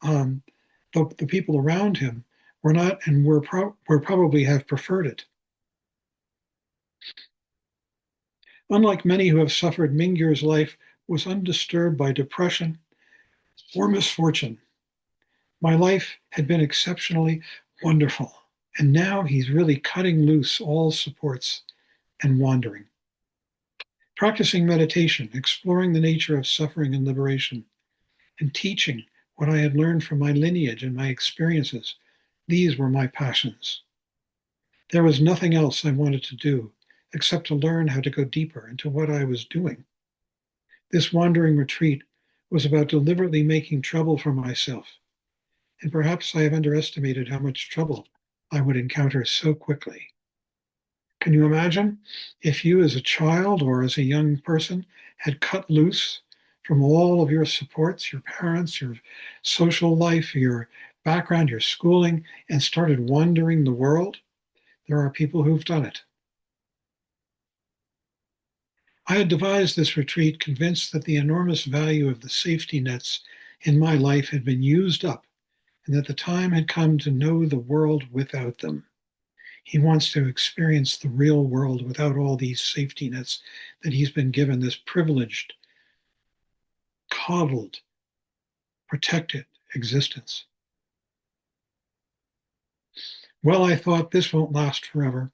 The people around him were not, and were probably have preferred it. Unlike many who have suffered, Mingyur's life was undisturbed by depression or misfortune. My life had been exceptionally wonderful, and now he's really cutting loose all supports and wandering. Practicing meditation, exploring the nature of suffering and liberation, and teaching what I had learned from my lineage and my experiences, these were my passions. There was nothing else I wanted to do except to learn how to go deeper into what I was doing. This wandering retreat was about deliberately making trouble for myself, and perhaps I have underestimated how much trouble I would encounter so quickly. Can you imagine if you, as a child or as a young person, had cut loose from all of your supports, your parents, your social life, your background, your schooling, and started wandering the world? There are people who've done it. I had devised this retreat convinced that the enormous value of the safety nets in my life had been used up and that the time had come to know the world without them. He wants to experience the real world without all these safety nets that he's been given, this privileged, coddled, protected existence. Well, I thought, this won't last forever.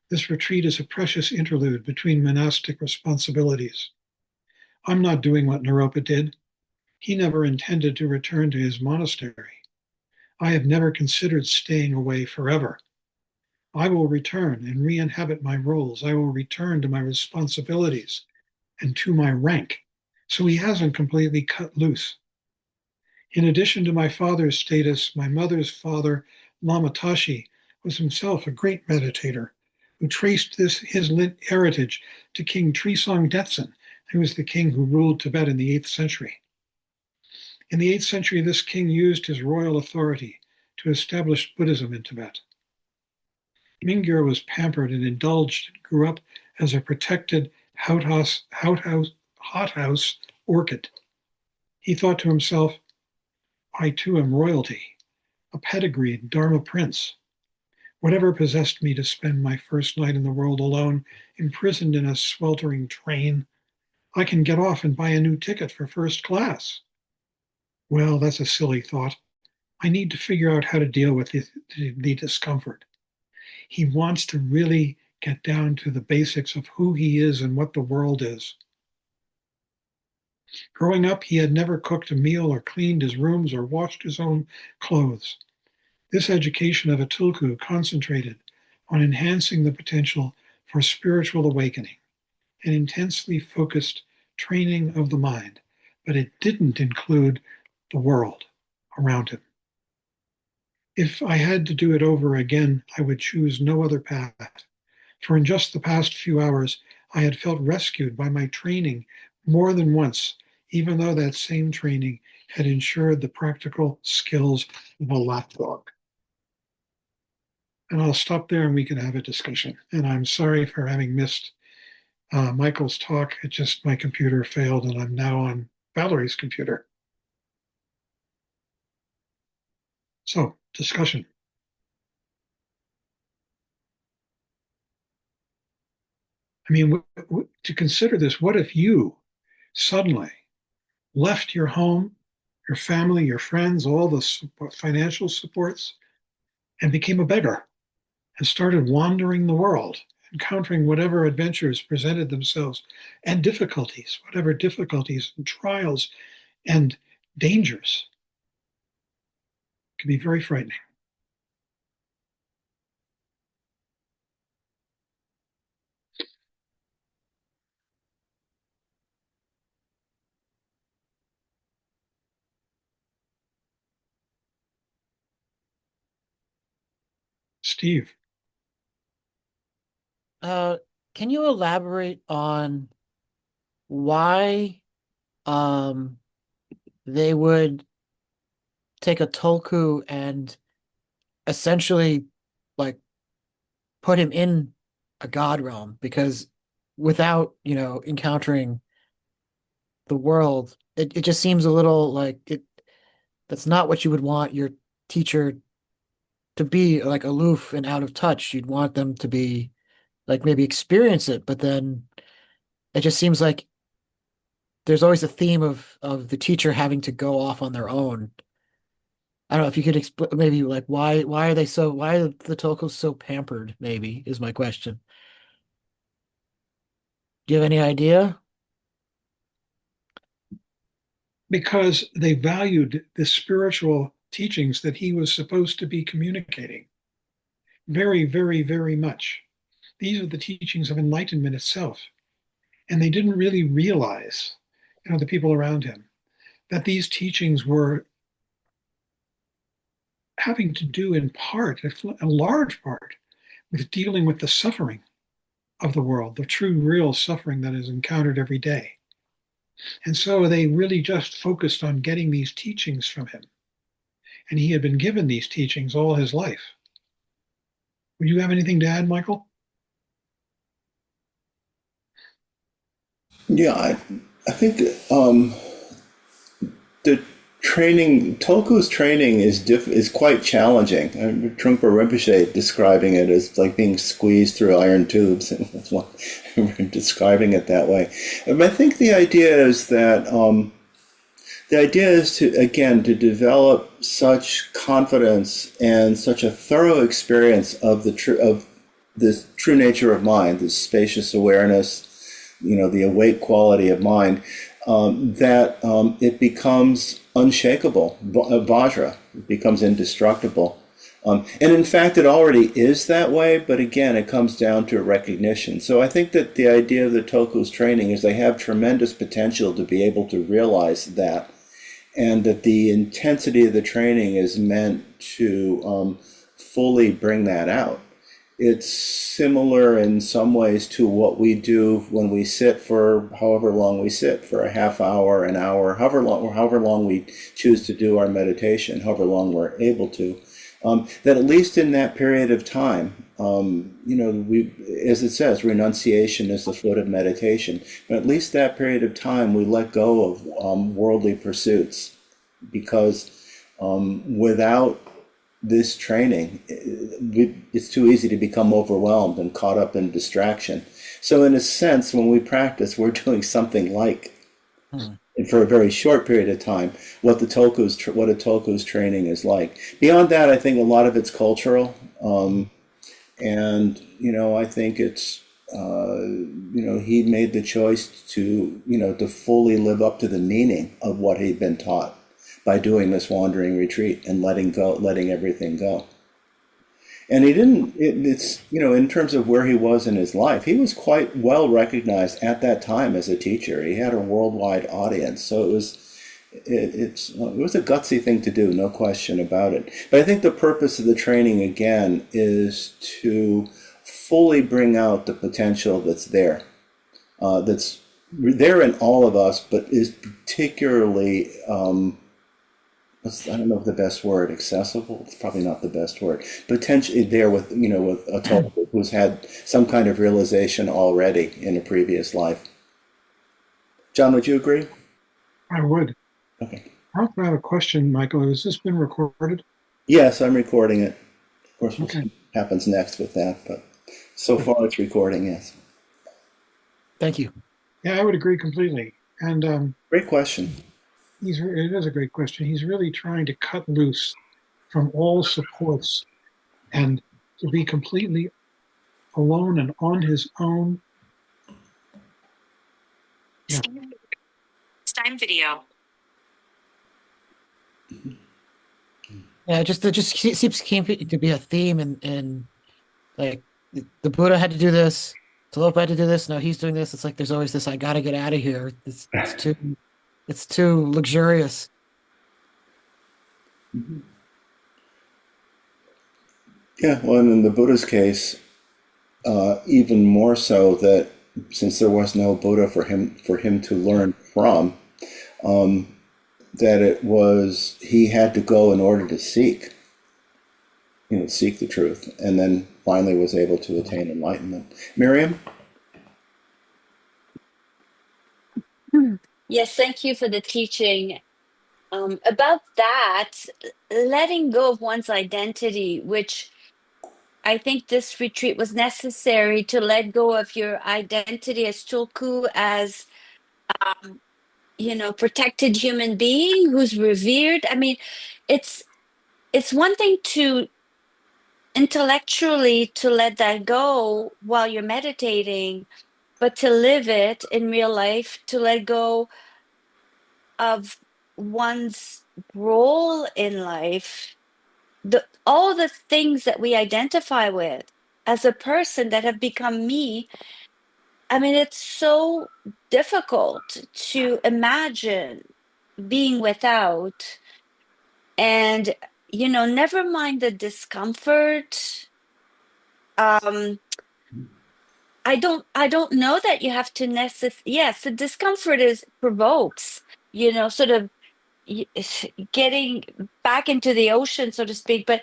This retreat is a precious interlude between monastic responsibilities. I'm not doing what Naropa did. He never intended to return to his monastery. I have never considered staying away forever. I will return and re inhabit my roles. I will return to my responsibilities and to my rank. So he hasn't completely cut loose. In addition to my father's status, my mother's father, Lama Tashi, was himself a great meditator who traced his heritage to King Trisong Detsen, who was the king who ruled Tibet in the 8th century. In the 8th century, this king used his royal authority to establish Buddhism in Tibet. Mingyur was pampered and indulged and grew up as a protected hothouse orchid. He thought to himself, I too am royalty, a pedigreed Dharma prince. Whatever possessed me to spend my first night in the world alone, imprisoned in a sweltering train, I can get off and buy a new ticket for first class. Well, that's a silly thought. I need to figure out how to deal with the discomfort. He wants to really get down to the basics of who he is and what the world is. Growing up, he had never cooked a meal or cleaned his rooms or washed his own clothes. This education of a tulku concentrated on enhancing the potential for spiritual awakening, an intensely focused training of the mind, but it didn't include the world around him. If I had to do it over again, I would choose no other path. For in just the past few hours, I had felt rescued by my training more than once, even though that same training had ensured the practical skills of a lapdog. And I'll stop there and we can have a discussion. And I'm sorry for having missed Michael's talk. It just, my computer failed and I'm now on Valerie's computer. So, discussion. I mean, to consider this, what if you suddenly left your home, your family, your friends, all the financial supports, and became a beggar and started wandering the world, encountering whatever adventures presented themselves and difficulties, whatever difficulties and trials and dangers? It can be very frightening. Steve, Uh, can you elaborate on why um they would take a tulku and essentially like put him in a god realm? Because without, encountering the world, it just seems a little like that's not what you would want your teacher to be, like aloof and out of touch. You'd want them to be like maybe experience it, but then it just seems like there's always a theme of the teacher having to go off on their own. I don't know if you could explain maybe like why are the Tokos so pampered, maybe is my question. Do you have any idea? because they valued the spiritual teachings that he was supposed to be communicating very, very, very much. These are the teachings of enlightenment itself. And they didn't really realize, the people around him, that these teachings were having to do in part, a large part, with dealing with the suffering of the world, the true, real suffering that is encountered every day. And so they really just focused on getting these teachings from him. And he had been given these teachings all his life. Would you have anything to add, Michael? Yeah, I think the Tulku's training is quite challenging. I remember Trungpa Rinpoche describing it as like being squeezed through iron tubes, and that's one I remember describing it that way. And I think the idea is to again to develop such confidence and such a thorough experience of the true nature of mind, this spacious awareness, the awake quality of mind, that it becomes unshakable, vajra, it becomes indestructible. And in fact, it already is that way, but again, it comes down to recognition. So I think that the idea of the Toku's training is they have tremendous potential to be able to realize that, and that the intensity of the training is meant to fully bring that out. It's similar in some ways to what we do when we sit for however long we sit, for a half hour, an hour, however long we choose to do our meditation, however long we're able to. That at least in that period of time, as it says, renunciation is the foot of meditation. But at least that period of time, we let go of worldly pursuits, because without this training, it's too easy to become overwhelmed and caught up in distraction. So, in a sense, when we practice, we're doing something like, Hmm. and for a very short period of time, what a Tulku's training is like. Beyond that, I think a lot of it's cultural, and I think it's he made the choice to fully live up to the meaning of what he'd been taught by doing this wandering retreat and letting everything go. And he didn't. It's in terms of where he was in his life, he was quite well recognized at that time as a teacher. He had a worldwide audience, so it was a gutsy thing to do, no question about it. But I think the purpose of the training again is to fully bring out the potential that's there in all of us, but is particularly I don't know if the best word, accessible. It's probably not the best word. Potentially there with a Tulku who's had some kind of realization already in a previous life. John, would you agree? I would. Okay. I also have a question, Michael. Has this been recorded? Yes, I'm recording it. Of course, we'll Okay. see what happens next with that, but so far it's recording, yes. Thank you. Yeah, I would agree completely. And Great question. it is a great question. He's really trying to cut loose from all supports and to be completely alone and on his own. Yeah. Time video. Yeah, it just seems to be a theme, and like the Buddha had to do this, Talopa had to do this. Now he's doing this. It's like there's always this. I gotta get out of here. It's too luxurious. Yeah, well, and in the Buddha's case, even more so that since there was no Buddha for him to learn from, that it was he had to go in order to seek the truth, and then finally was able to attain enlightenment. Miriam? Yes, thank you for the teaching. About that, letting go of one's identity, which I think this retreat was necessary to let go of your identity as Tulku, as protected human being who's revered. I mean, it's it's one thing to intellectually to let that go while you're meditating, but to live it in real life, to let go of one's role in life, all the things that we identify with as a person that have become me. I mean, it's so difficult to imagine being without, and never mind the discomfort. um I don't know that you have to yes, the discomfort is provokes, sort of y- getting back into the ocean, so to speak. But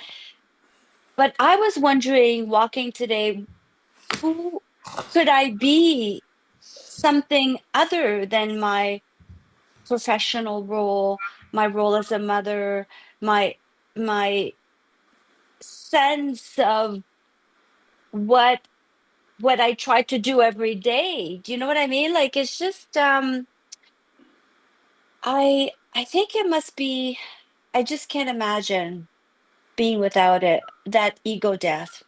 I was wondering, walking today, who could I be something other than my professional role, my role as a mother, my sense of what I try to do every day. Do you know what I mean? Like it's just I think it must be, I just can't imagine being without it, that ego death.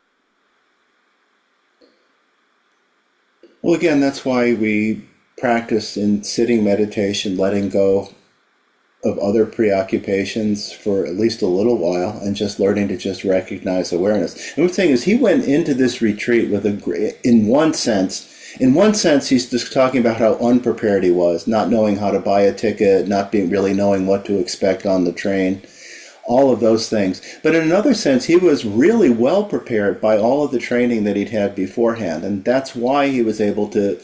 Well, again, that's why we practice in sitting meditation, letting go of other preoccupations for at least a little while and just learning to just recognize awareness. And what I'm saying is he went into this retreat with in one sense, he's just talking about how unprepared he was, not knowing how to buy a ticket, not being really knowing what to expect on the train, all of those things. But in another sense, he was really well prepared by all of the training that he'd had beforehand. And that's why he was able to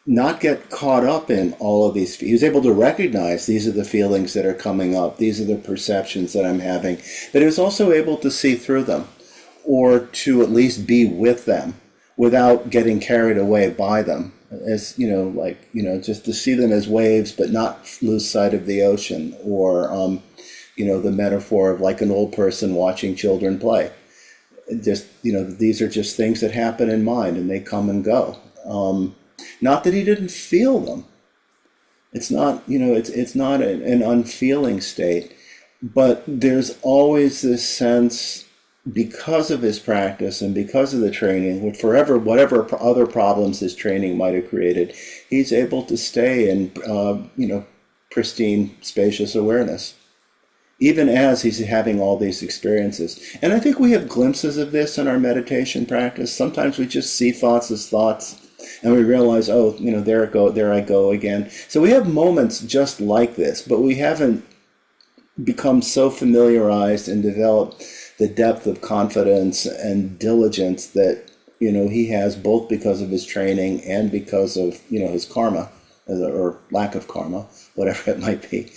not get caught up in all of these. He was able to recognize these are the feelings that are coming up, these are the perceptions that I'm having. But he was also able to see through them, or to at least be with them without getting carried away by them. As just to see them as waves, but not lose sight of the ocean, or the metaphor of like an old person watching children play. Just, these are just things that happen in mind and they come and go. Not that he didn't feel them. It's not, it's not an unfeeling state, but there's always this sense, because of his practice and because of the training, whatever other problems his training might have created, he's able to stay in, pristine, spacious awareness, even as he's having all these experiences. And I think we have glimpses of this in our meditation practice. Sometimes we just see thoughts as thoughts, and we realize, oh, there I go again. So we have moments just like this, but we haven't become so familiarized and developed the depth of confidence and diligence that, he has, both because of his training and because of, his karma, or lack of karma, whatever it might be.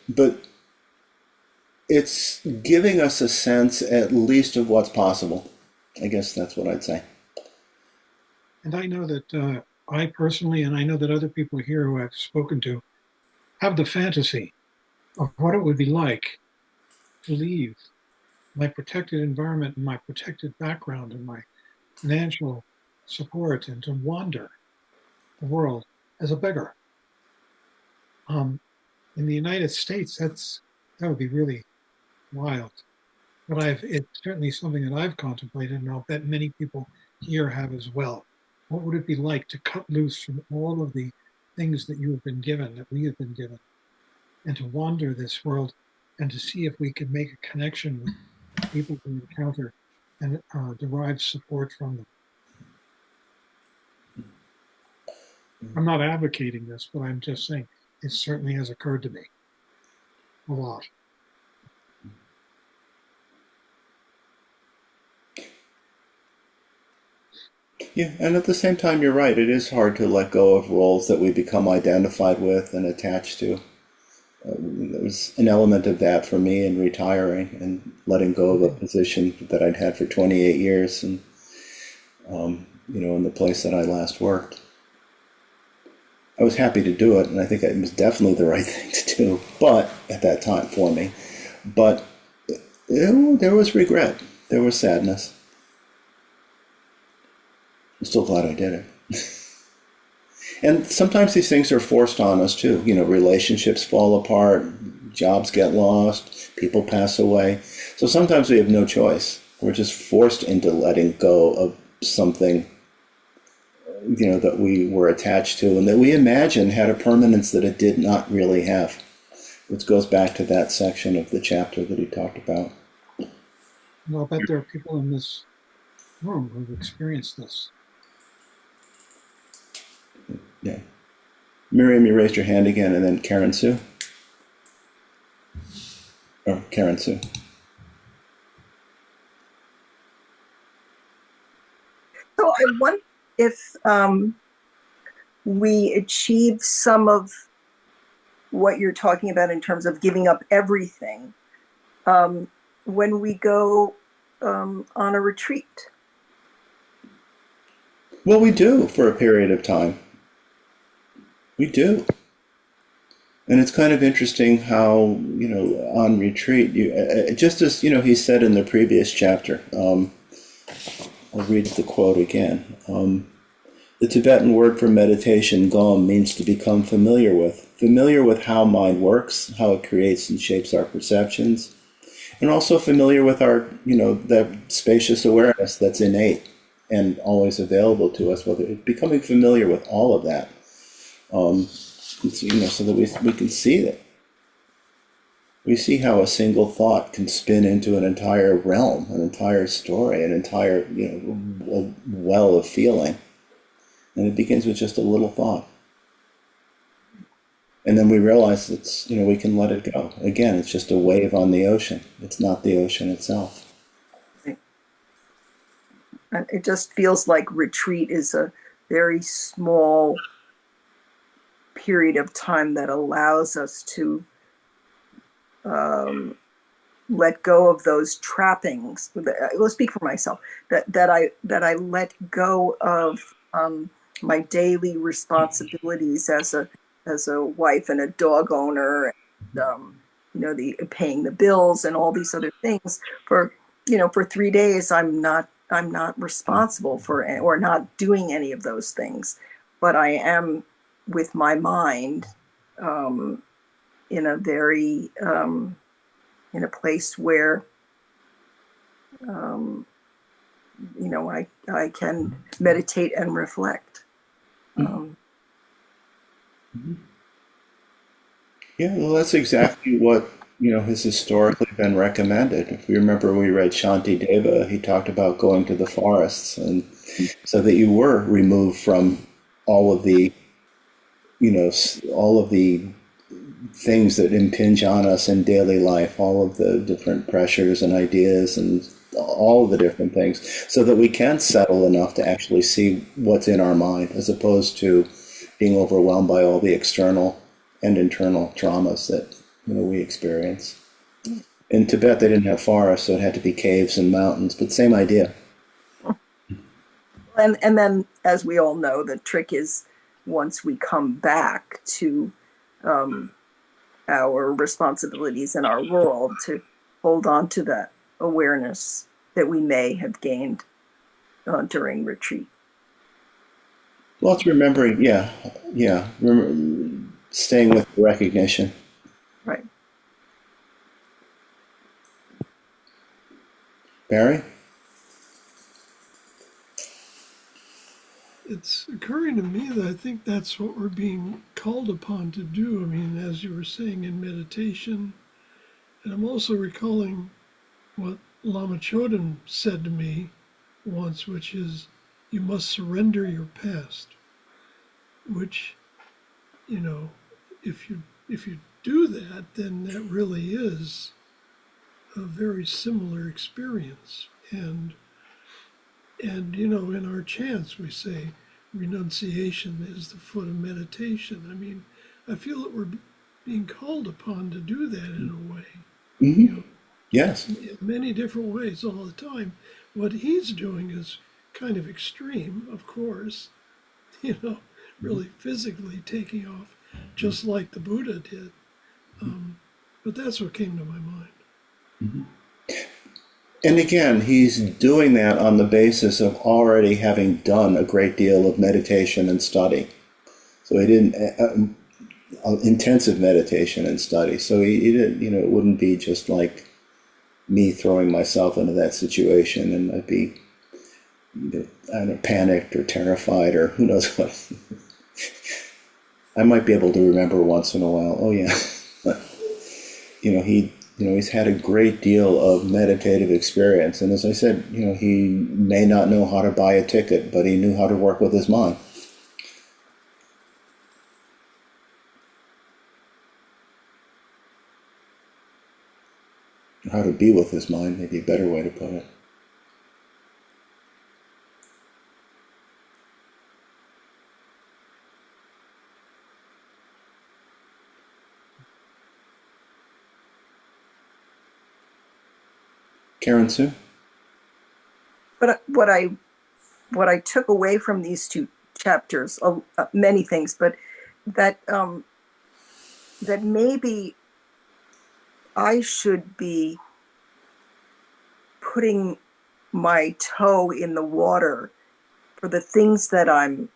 But it's giving us a sense at least of what's possible. I guess that's what I'd say. And I know that I personally, and I know that other people here who I've spoken to, have the fantasy of what it would be like to leave my protected environment and my protected background and my financial support and to wander the world as a beggar. In the United States, that would be really wild. But it's certainly something that I've contemplated, and I'll bet many people here have as well. What would it be like to cut loose from all of the things that you have been given, that we have been given, and to wander this world and to see if we could make a connection with people we encounter and derive support from them? I'm not advocating this, but I'm just saying it certainly has occurred to me a lot. Yeah, and at the same time, you're right. It is hard to let go of roles that we become identified with and attached to. There's an element of that for me in retiring and letting go of a position that I'd had for 28 years, and in the place that I last worked. I was happy to do it, and I think it was definitely the right thing to do. But at that time, for me, but there was regret, there was sadness. I'm still glad I did it. And sometimes these things are forced on us too. Relationships fall apart, jobs get lost, people pass away. So sometimes we have no choice. We're just forced into letting go of something, that we were attached to and that we imagine had a permanence that it did not really have. Which goes back to that section of the chapter that he talked about. And I'll bet there are people in this room who've experienced this. Yeah. Miriam, you raised your hand again, and then Karen Sue. Or Karen Sue. So I wonder if we achieve some of what you're talking about in terms of giving up everything when we go on a retreat. Well, we do for a period of time. We do. And it's kind of interesting how, on retreat, just as, he said in the previous chapter, I'll read the quote again. The Tibetan word for meditation, gom, means to become familiar with how mind works, how it creates and shapes our perceptions, and also familiar with our, that spacious awareness that's innate and always available to us, whether becoming familiar with all of that, so that we can see that. We see how a single thought can spin into an entire realm, an entire story, an entire, a well of feeling. And it begins with just a little thought. And then we realize we can let it go. Again, it's just a wave on the ocean. It's not the ocean itself. And it just feels like retreat is a very small period of time that allows us to let go of those trappings. I'll speak for myself. That I let go of my daily responsibilities as a wife and a dog owner, and the paying the bills and all these other things. For 3 days, I'm not responsible for or not doing any of those things, but I am with my mind in a very in a place where I can meditate and reflect. Yeah, well, that's exactly what, has historically been recommended. If you remember, we read Shanti Deva, he talked about going to the forests, and so that you were removed from all of the, all of the things that impinge on us in daily life, all of the different pressures and ideas and all the different things, so that we can settle enough to actually see what's in our mind, as opposed to being overwhelmed by all the external and internal traumas that we experience. In Tibet, they didn't have forests, so it had to be caves and mountains, but same idea. And then, as we all know, the trick is, once we come back to our responsibilities in our world, to hold on to that awareness that we may have gained during retreat. Well, it's remembering, yeah, staying with recognition. Right. Barry? It's occurring to me that I think that's what we're being called upon to do. I mean, as you were saying, in meditation. And I'm also recalling what Lama Chodam said to me once, which is, you must surrender your past. Which, if you do that, then that really is a very similar experience. And in our chants we say renunciation is the foot of meditation. I mean, I feel that we're being called upon to do that in a way. Mm-hmm. Yes. In many different ways all the time. What he's doing is kind of extreme, of course, really physically taking off, just like the Buddha did. But that's what came to my mind. Mm-hmm. And again, he's doing that on the basis of already having done a great deal of meditation and study. So he didn't, intensive meditation and study. So he didn't, it wouldn't be just like me throwing myself into that situation and I'd be, I don't know, panicked or terrified or who knows what. I might be able to remember once in a while, oh yeah. He's had a great deal of meditative experience. And as I said, he may not know how to buy a ticket, but he knew how to work with his mind. How to be with his mind, maybe a better way to put it. Karen Sue? But what I what I took away from these two chapters, many things, but that that maybe I should be putting my toe in the water for the things that I'm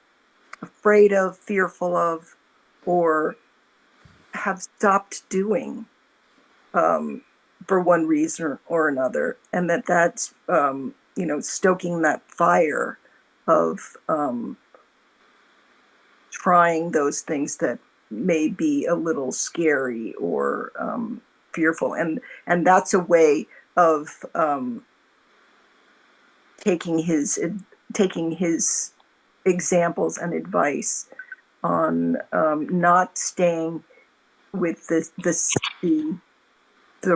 afraid of, fearful of, or have stopped doing for one reason or another, and that's stoking that fire of trying those things that may be a little scary or fearful, and that's a way of taking his examples and advice on not staying with the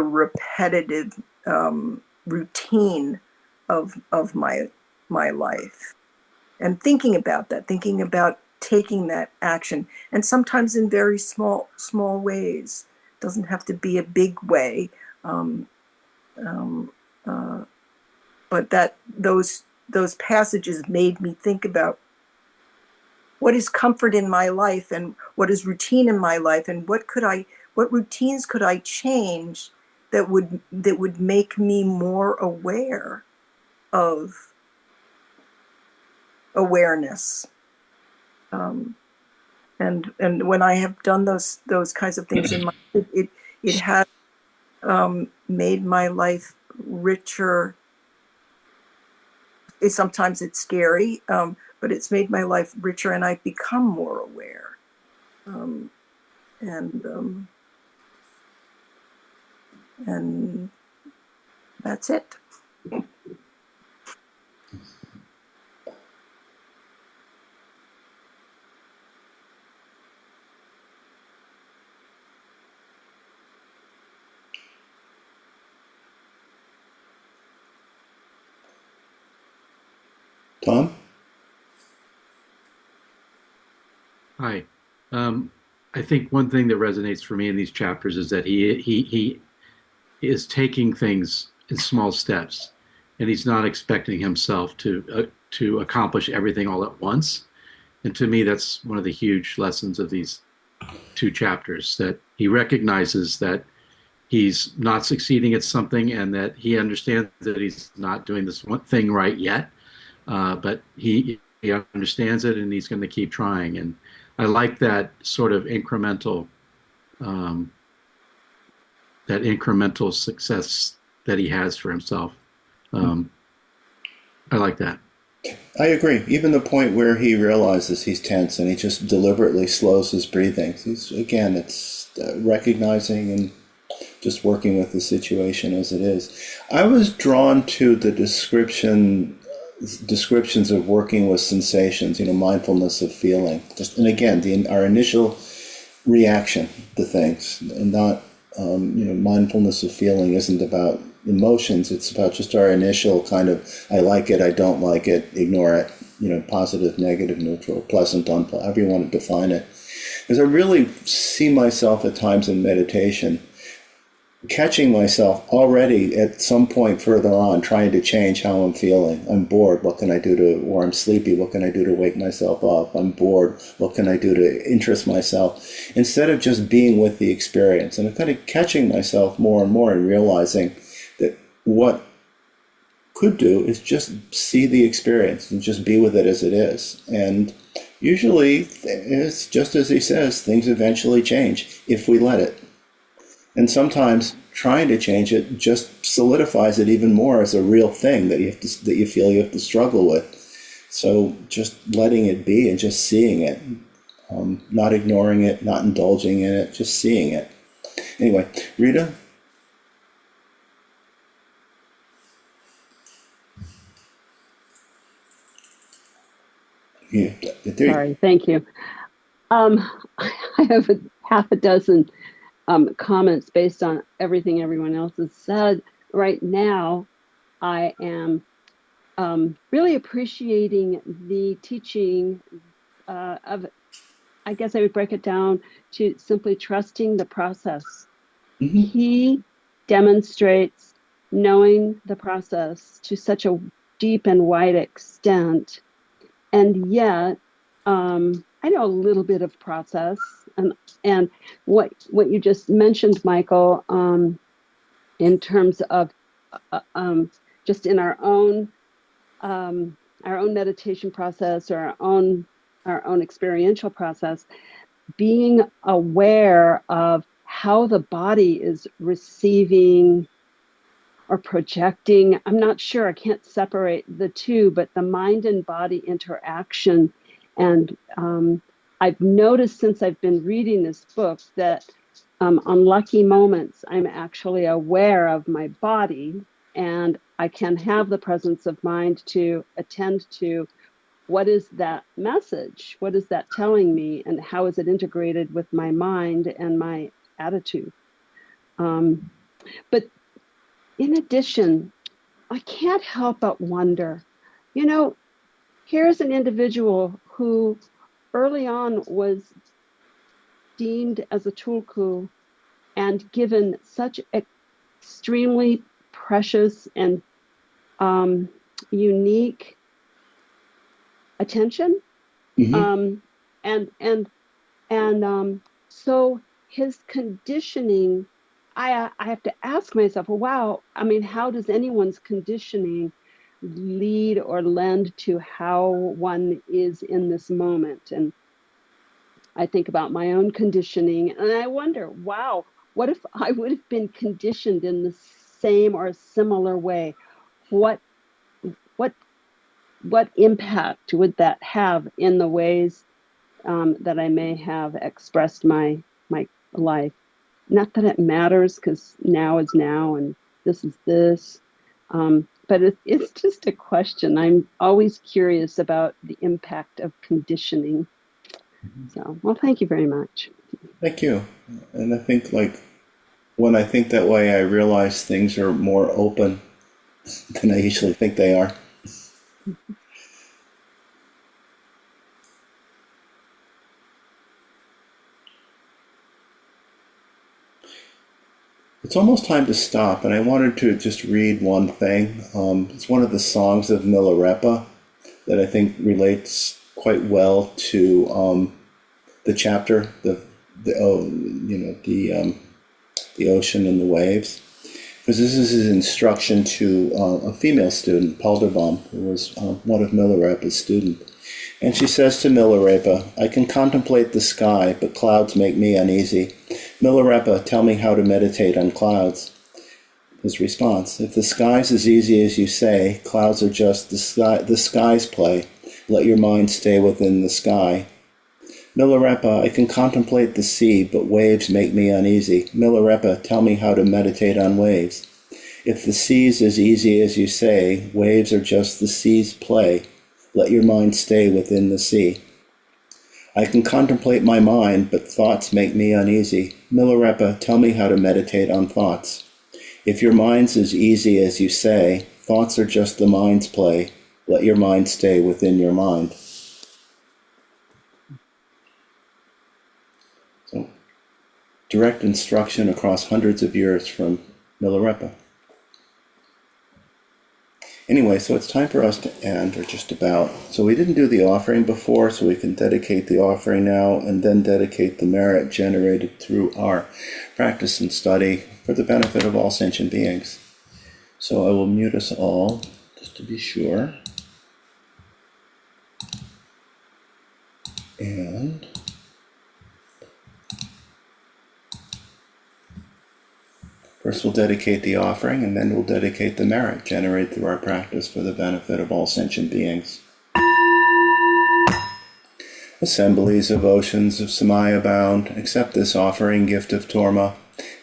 repetitive routine of my life, and thinking about taking that action, and sometimes in very small ways. It doesn't have to be a big way, but that those passages made me think about what is comfort in my life and what is routine in my life, and what routines could I change that would make me more aware of awareness. And when I have done those kinds of things in my life, it has made my life richer. Sometimes it's scary, but it's made my life richer, and I've become more aware. And that's it. Tom? Hi. I think one thing that resonates for me in these chapters is that he is taking things in small steps, and he's not expecting himself to accomplish everything all at once. And to me, that's one of the huge lessons of these two chapters, that he recognizes that he's not succeeding at something, and that he understands that he's not doing this one thing right yet, but he understands it, and he's going to keep trying. And I like that sort of incremental success that he has for himself. I like that. I agree. Even the point where he realizes he's tense and he just deliberately slows his breathing. It's recognizing and just working with the situation as it is. I was drawn to the descriptions of working with sensations, mindfulness of feeling. And again, our initial reaction to things, and not, mindfulness of feeling isn't about emotions. It's about just our initial kind of, I like it, I don't like it, ignore it, positive, negative, neutral, pleasant, unpleasant, however you want to define it. Because I really see myself at times in meditation catching myself already at some point further on trying to change how I'm feeling. I'm bored, what can I do or I'm sleepy, what can I do to wake myself up? I'm bored, what can I do to interest myself? Instead of just being with the experience. And I'm kind of catching myself more and more and realizing that what could do is just see the experience and just be with it as it is. And usually, it's just as he says, things eventually change if we let it. And sometimes trying to change it just solidifies it even more as a real thing that you feel you have to struggle with. So just letting it be and just seeing it, not ignoring it, not indulging in it, just seeing it. Anyway, Rita? Yeah, sorry, thank you. I have half a dozen comments based on everything everyone else has said. Right now, I am really appreciating the teaching of, I guess I would break it down to simply trusting the process. Mm-hmm. He demonstrates knowing the process to such a deep and wide extent And yet, I know a little bit of process, and what you just mentioned, Michael, in terms of just in our own meditation process, or our own experiential process, being aware of how the body is receiving or projecting. I'm not sure, I can't separate the two, but the mind and body interaction. And I've noticed since I've been reading this book that on lucky moments, I'm actually aware of my body, and I can have the presence of mind to attend to what is that message? What is that telling me? And how is it integrated with my mind and my attitude? But in addition, I can't help but wonder, you know, here's an individual who early on was deemed as a tulku and given such extremely precious and unique attention. Mm-hmm. And so his conditioning, I have to ask myself, well, wow, I mean, how does anyone's conditioning lead or lend to how one is in this moment? And I think about my own conditioning, and I wonder, wow, what if I would have been conditioned in the same or similar way? What what what impact would that have in the ways that I may have expressed my life? Not that it matters, because now is now and this is this. But it's just a question. I'm always curious about the impact of conditioning. So, well, thank you very much. Thank you. And I think, like, when I think that way, I realize things are more open than I usually think they are. It's almost time to stop, and I wanted to just read one thing. It's one of the songs of Milarepa that I think relates quite well to the chapter, the ocean and the waves. Because this is his instruction to a female student, Palderbom, who was one of Milarepa's students. And she says to Milarepa, "I can contemplate the sky, but clouds make me uneasy. Milarepa, tell me how to meditate on clouds." His response, "If the sky's as easy as you say, clouds are just the sky's play. Let your mind stay within the sky." Milarepa, "I can contemplate the sea, but waves make me uneasy. Milarepa, tell me how to meditate on waves." "If the sea's as easy as you say, waves are just the sea's play. Let your mind stay within the sea." "I can contemplate my mind, but thoughts make me uneasy. Milarepa, tell me how to meditate on thoughts." "If your mind's as easy as you say, thoughts are just the mind's play. Let your mind stay within your mind." So, direct instruction across hundreds of years from Milarepa. Anyway, so it's time for us to end, or just about. So we didn't do the offering before, so we can dedicate the offering now, and then dedicate the merit generated through our practice and study for the benefit of all sentient beings. So I will mute us all, just to be sure. And first we'll dedicate the offering, and then we'll dedicate the merit generated through our practice for the benefit of all sentient beings. Assemblies of oceans of Samaya bound, accept this offering, gift of Torma.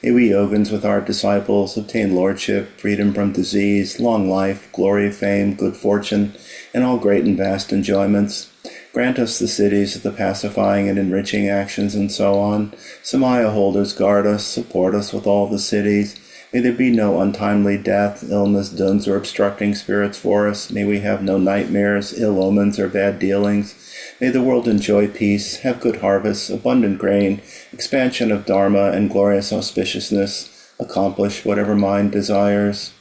May we yogins with our disciples obtain lordship, freedom from disease, long life, glory, fame, good fortune, and all great and vast enjoyments. Grant us the cities of the pacifying and enriching actions, and so on. Samaya holders, guard us, support us with all the cities. May there be no untimely death, illness, duns, or obstructing spirits for us. May we have no nightmares, ill omens, or bad dealings. May the world enjoy peace, have good harvests, abundant grain, expansion of Dharma, and glorious auspiciousness. Accomplish whatever mind desires.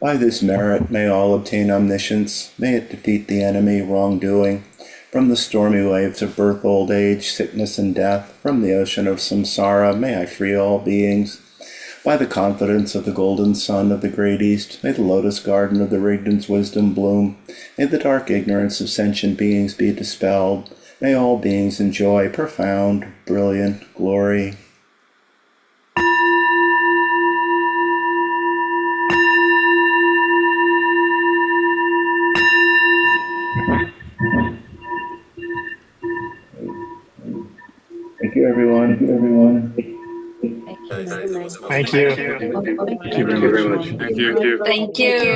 By this merit may all obtain omniscience, may it defeat the enemy, wrongdoing. From the stormy waves of birth, old age, sickness, and death, from the ocean of samsara, may I free all beings. By the confidence of the golden sun of the great east, may the lotus garden of the Rigden's wisdom bloom. May the dark ignorance of sentient beings be dispelled. May all beings enjoy profound, brilliant glory. Thank you, everyone. Thank you, everyone. Thank you. Thank you. Thank you very much. Thank you. Thank you.